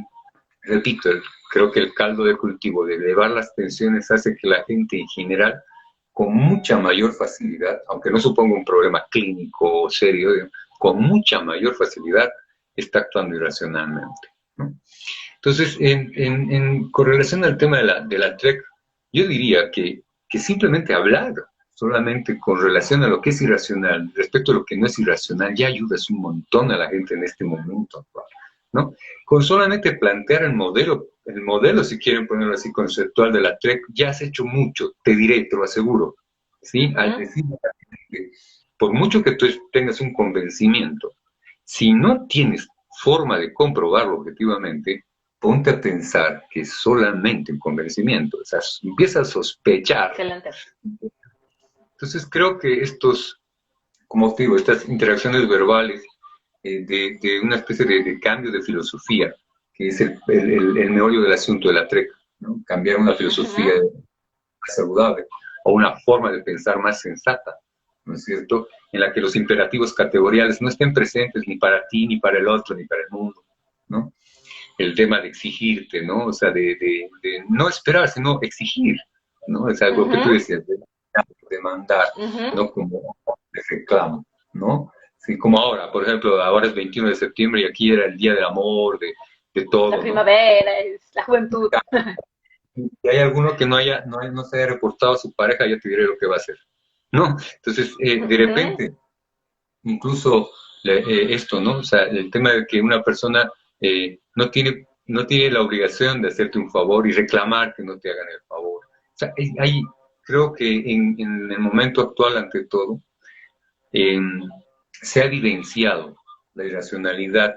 repito, creo que el caldo de cultivo de elevar las tensiones hace que la gente en general, con mucha mayor facilidad, aunque no suponga un problema clínico o serio, con mucha mayor facilidad está actuando irracionalmente, ¿no? Entonces, con relación al tema de la TREC, yo diría que simplemente hablar solamente con relación a lo que es irracional, respecto a lo que no es irracional, ya ayudas un montón a la gente en este momento actual, ¿no? Con solamente plantear el modelo, si quieren ponerlo así, conceptual de la TREC, ya has hecho mucho, te diré, te lo aseguro, ¿sí? Al decir que por mucho que tú tengas un convencimiento, si no tienes forma de comprobarlo objetivamente, ponte a pensar que es solamente un convencimiento, o sea, empieza a sospechar. Excelente. Entonces creo que como te digo, estas interacciones verbales de una especie de cambio de filosofía, que es el meollo del asunto de la TREC, ¿no? Cambiar una filosofía más saludable o una forma de pensar más sensata, ¿no es cierto? En la que los imperativos categoriales no estén presentes ni para ti, ni para el otro, ni para el mundo, ¿no? El tema de exigirte, ¿no? O sea, de no esperar, sino exigir, ¿no? Es algo que tú decías, demandar, ¿no? Como de reclamo, ¿no? Sí, como ahora, por ejemplo, ahora es 21 de septiembre y aquí era el Día del Amor, de todo, La ¿no? primavera, es la juventud. Si hay alguno que no se haya reportado a su pareja, ya te diré lo que va a hacer, ¿no? Entonces, de repente, incluso esto, ¿no? O sea, el tema de que una persona no tiene la obligación de hacerte un favor y reclamar que no te hagan el favor. O sea, creo que en el momento actual, ante todo, se ha evidenciado la irracionalidad,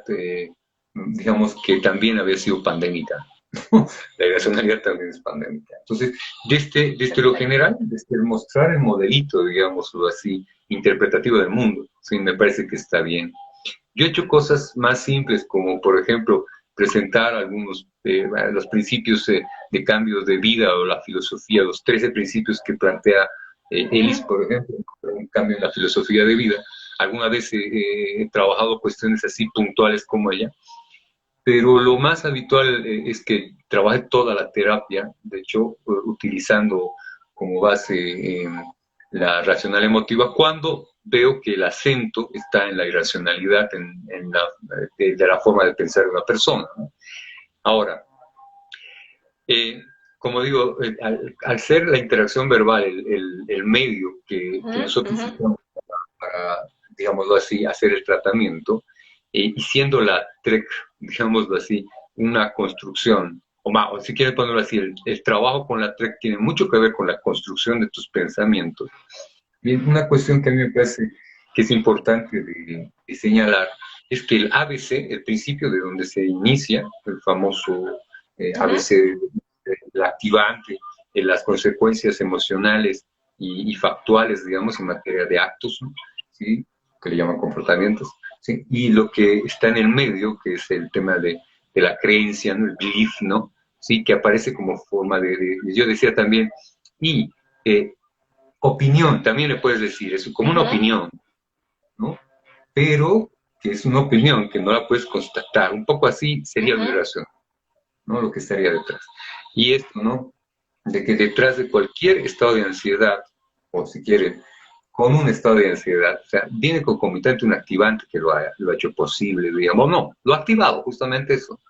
digamos que también había sido pandémica. La irracionalidad también es pandémica. Entonces, desde lo general, desde el mostrar el modelito, digámoslo así, interpretativo del mundo, sí, me parece que está bien. Yo he hecho cosas más simples, como por ejemplo, presentar algunos los principios de cambio de vida o la filosofía, los 13 principios que plantea Ellis, por ejemplo, un cambio en la filosofía de vida. Alguna vez he trabajado cuestiones así puntuales como ella, pero lo más habitual es que trabaje toda la terapia, de hecho, utilizando como base la racional emotiva, cuando veo que el acento está en la irracionalidad, de la forma de pensar de una persona, ¿no? Ahora, como digo, al ser la interacción verbal el medio que nosotros usamos para, digámoslo así, hacer el tratamiento, y siendo la TREC, digámoslo así, una construcción, o si quieres ponerlo así, el trabajo con la TREC tiene mucho que ver con la construcción de tus pensamientos. Y una cuestión que a mí me parece que es importante de señalar es que el ABC, el principio de donde se inicia, el famoso ABC, el activante, las consecuencias emocionales y factuales, digamos, en materia de actos, ¿no? ¿Sí? Que le llaman comportamientos, ¿sí? Y lo que está en el medio, que es el tema de la creencia, ¿no? El belief, ¿no? ¿Sí? Que aparece como forma yo decía también, y opinión, también le puedes decir, es como una opinión, ¿no? Pero que es una opinión que no la puedes constatar, un poco así sería la irracional, ¿no? Lo que estaría detrás. Y esto, ¿no? De que detrás de cualquier estado de ansiedad, o si quieren, con un estado de ansiedad, o sea, viene concomitante un activante que lo ha hecho posible, digamos, no, lo ha activado, justamente eso,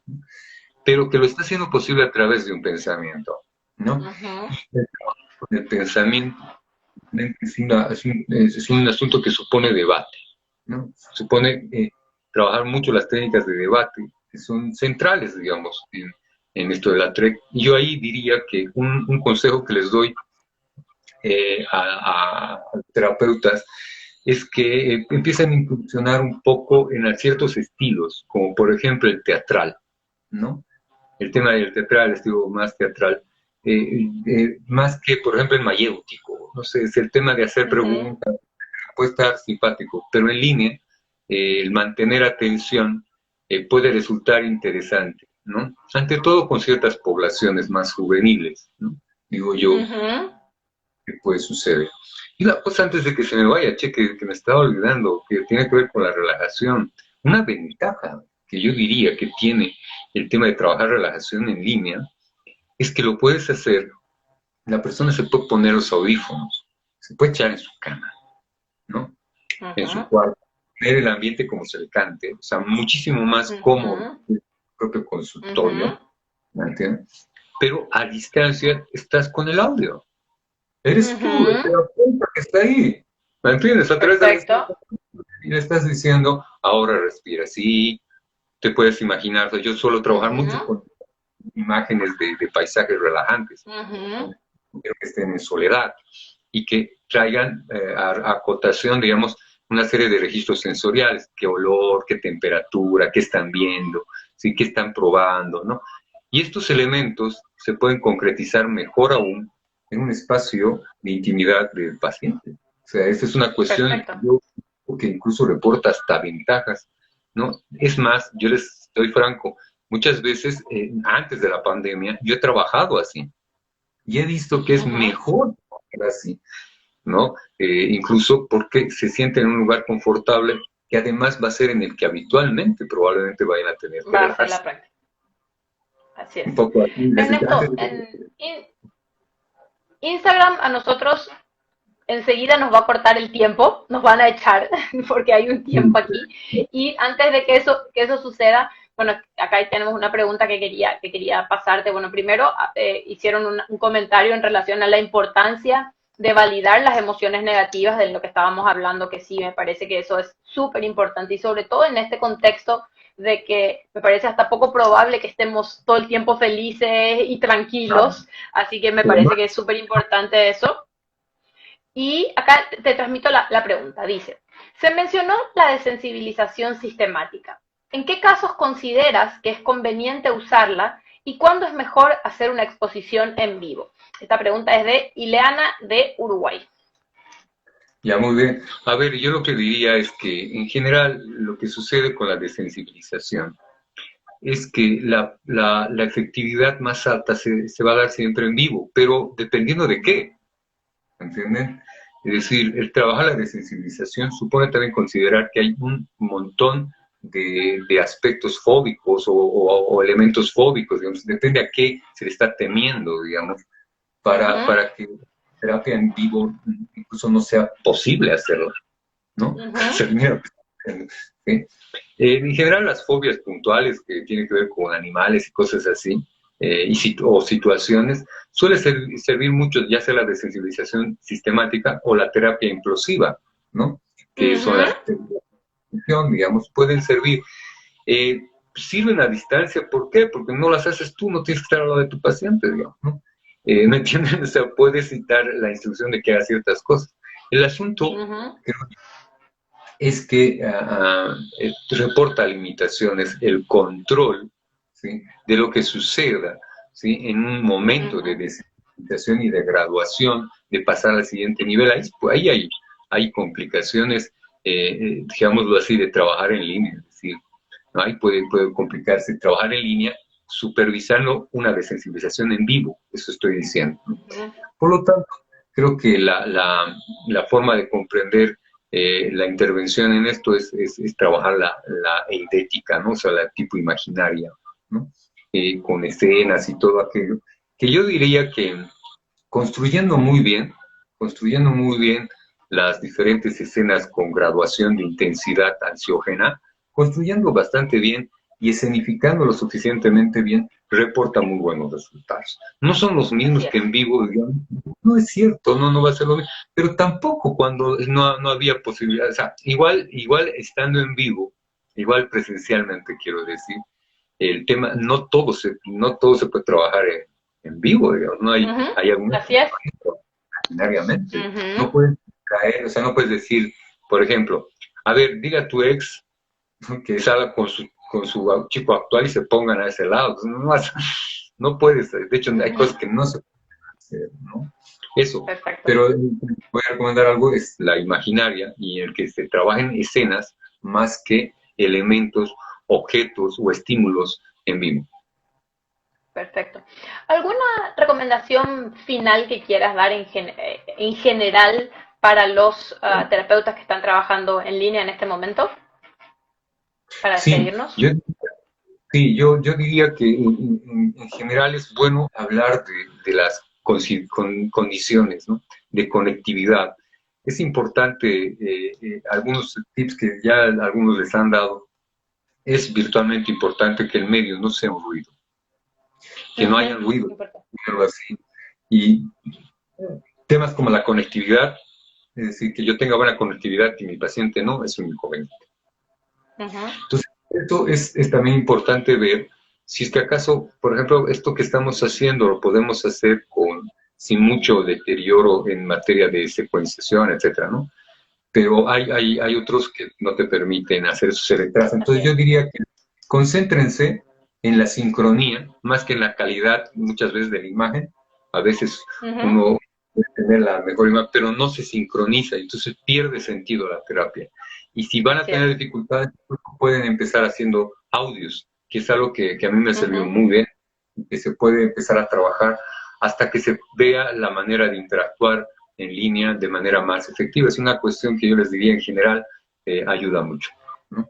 pero que lo está haciendo posible a través de un pensamiento, ¿no? El pensamiento es un asunto que supone debate, ¿no? Supone trabajar mucho las técnicas de debate, que son centrales, digamos, en esto de la TREC. Y yo ahí diría que un consejo que les doy a terapeutas es que empiecen a incursionar un poco en ciertos estilos, como por ejemplo el teatral, ¿no? El tema del teatral, estilo más teatral, más que, por ejemplo, el mayéutico, no sé, es el tema de hacer preguntas, puede estar simpático, pero en línea, el mantener atención puede resultar interesante, ¿no? Ante todo con ciertas poblaciones más juveniles, ¿no? Digo yo, que puede suceder. Y la cosa antes de que se me vaya, que me estaba olvidando, que tiene que ver con la relajación, una ventaja que yo diría que tiene el tema de trabajar relajación en línea, es que lo puedes hacer, la persona se puede poner los audífonos, se puede echar en su cama, ¿no? En su cuarto, tener el ambiente como se le cante, o sea, muchísimo más cómodo que el propio consultorio, ¿me entiendes? Pero a distancia estás con el audio. Eres tú, el terapeuta que está ahí, ¿me entiendes? A través de y le estás diciendo, ahora respira así, te puedes imaginar, yo suelo trabajar mucho con imágenes de paisajes relajantes, que estén en soledad y que traigan a acotación, digamos, una serie de registros sensoriales, qué olor, qué temperatura, qué están viendo, ¿sí? Qué están probando, ¿no? Y estos elementos se pueden concretizar mejor aún en un espacio de intimidad del paciente. O sea, esta es una cuestión que incluso reporta hasta ventajas, ¿no? Es más, yo les doy franco, muchas veces, antes de la pandemia, yo he trabajado así y he visto que es mejor así, ¿no? Incluso porque se siente en un lugar confortable que además va a ser en el que habitualmente probablemente vayan a tener que va a ser la práctica. Así es. Un poco así. Ernesto, en Instagram a nosotros enseguida nos va a cortar el tiempo, nos van a echar porque hay un tiempo aquí. Y antes de que eso suceda, bueno, acá tenemos una pregunta que quería pasarte. Bueno, primero hicieron un comentario en relación a la importancia de validar las emociones negativas de lo que estábamos hablando, que sí, me parece que eso es súper importante y sobre todo en este contexto de que me parece hasta poco probable que estemos todo el tiempo felices y tranquilos, así que me parece que es súper importante eso. Y acá te transmito la pregunta. Dice, se mencionó la desensibilización sistemática. ¿En qué casos consideras que es conveniente usarla y cuándo es mejor hacer una exposición en vivo? Esta pregunta es de Ileana de Uruguay. Ya, muy bien. A ver, yo lo que diría es que en general lo que sucede con la desensibilización es que la efectividad más alta se va a dar siempre en vivo, pero dependiendo de qué, ¿entienden? Es decir, el trabajar la desensibilización supone también considerar que hay un montón de aspectos fóbicos o elementos fóbicos, digamos, depende a qué se le está temiendo, digamos, para que terapia en vivo incluso no sea posible hacerlo, ¿no? ¿Sí? En general, las fobias puntuales que tienen que ver con animales y cosas así, o situaciones, suele servir mucho, ya sea la desensibilización sistemática o la terapia implosiva, ¿no? Que son las digamos, pueden servir. Sirven a distancia, ¿por qué? Porque no las haces tú, no tienes que estar al lado de tu paciente, digamos, ¿no? ¿Me entienden? O sea, puedes citar la instrucción de que haga ciertas cosas. El asunto, creo, es que reporta limitaciones el control, ¿sí?, de lo que suceda, ¿sí?, en un momento de desintegración y de graduación, de pasar al siguiente nivel. Ahí hay complicaciones, digámoslo así, de trabajar en línea. Es decir, ¿no? Ahí puede complicarse trabajar en línea supervisando una desensibilización en vivo, eso estoy diciendo. Por lo tanto, creo que la forma de comprender la intervención en esto es trabajar la eidética, ¿no? O sea, la tipo imaginaria, ¿no? Con escenas y todo aquello, que yo diría que construyendo muy bien las diferentes escenas con graduación de intensidad ansiógena, construyendo bastante bien y escenificando lo suficientemente bien, reporta muy buenos resultados. No son los mismos que en vivo, digamos, no es cierto, no va a ser lo mismo, pero tampoco cuando no había posibilidad, o sea, igual estando en vivo, igual presencialmente quiero decir, el tema, no todo se puede trabajar en vivo, digamos, no hay algunos Así es. ordinariamente, no puedes caer, o sea, no puedes decir, por ejemplo, a ver, diga a tu ex que salga con su chico actual y se pongan a ese lado. No puedes, de hecho hay cosas que no se pueden hacer, ¿no? Eso. Perfecto. Pero voy a recomendar algo, es la imaginaria, y el que se trabajen escenas más que elementos, objetos o estímulos en vivo. Perfecto. ¿Alguna recomendación final que quieras dar en general para los terapeutas que están trabajando en línea en este momento? Para despedirnos. Yo diría que en general es bueno hablar de las condiciones, ¿no?, de conectividad. Es importante, algunos tips que ya algunos les han dado, es virtualmente importante que el medio no sea un ruido, que no haya ruido, algo así. Y temas como la conectividad, es decir, que yo tenga buena conectividad y mi paciente no, es un inconveniente. Entonces, esto es también importante ver si es que acaso, por ejemplo, esto que estamos haciendo lo podemos hacer sin mucho deterioro en materia de secuenciación, etcétera, ¿no? Pero hay otros que no te permiten hacer eso, se retrasa. Entonces yo diría que concéntrense en la sincronía, más que en la calidad muchas veces de la imagen. A veces uno puede tener la mejor imagen, pero no se sincroniza, entonces pierde sentido la terapia. Y si van a tener dificultades, pueden empezar haciendo audios, que es algo que a mí me ha servido muy bien, que se puede empezar a trabajar hasta que se vea la manera de interactuar en línea de manera más efectiva. Es una cuestión que yo les diría en general, ayuda mucho, ¿no?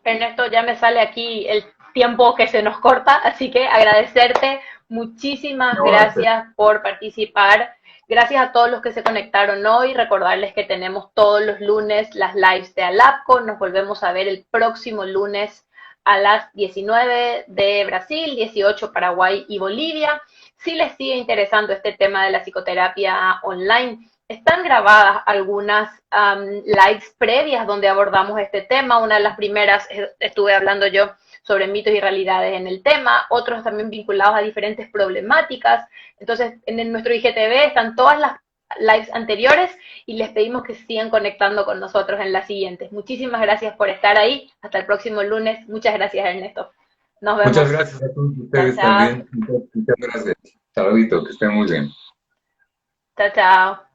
Ernesto, ya me sale aquí el tiempo que se nos corta, así que agradecerte, muchísimas gracias por participar. Gracias a todos los que se conectaron hoy. Recordarles que tenemos todos los lunes las lives de ALAPCO. Nos volvemos a ver el próximo lunes a las 19 de Brasil, 18 Paraguay y Bolivia. Si les sigue interesando este tema de la psicoterapia online, están grabadas algunas lives previas donde abordamos este tema. Una de las primeras estuve hablando yo sobre mitos y realidades en el tema, otros también vinculados a diferentes problemáticas. Entonces, en nuestro IGTV están todas las lives anteriores y les pedimos que se sigan conectando con nosotros en las siguientes. Muchísimas gracias por estar ahí. Hasta el próximo lunes. Muchas gracias, Ernesto. Nos vemos. Muchas gracias a todos ustedes Chao, chao. también. Muchas gracias. Saludito, que estén muy bien. Chao, chao.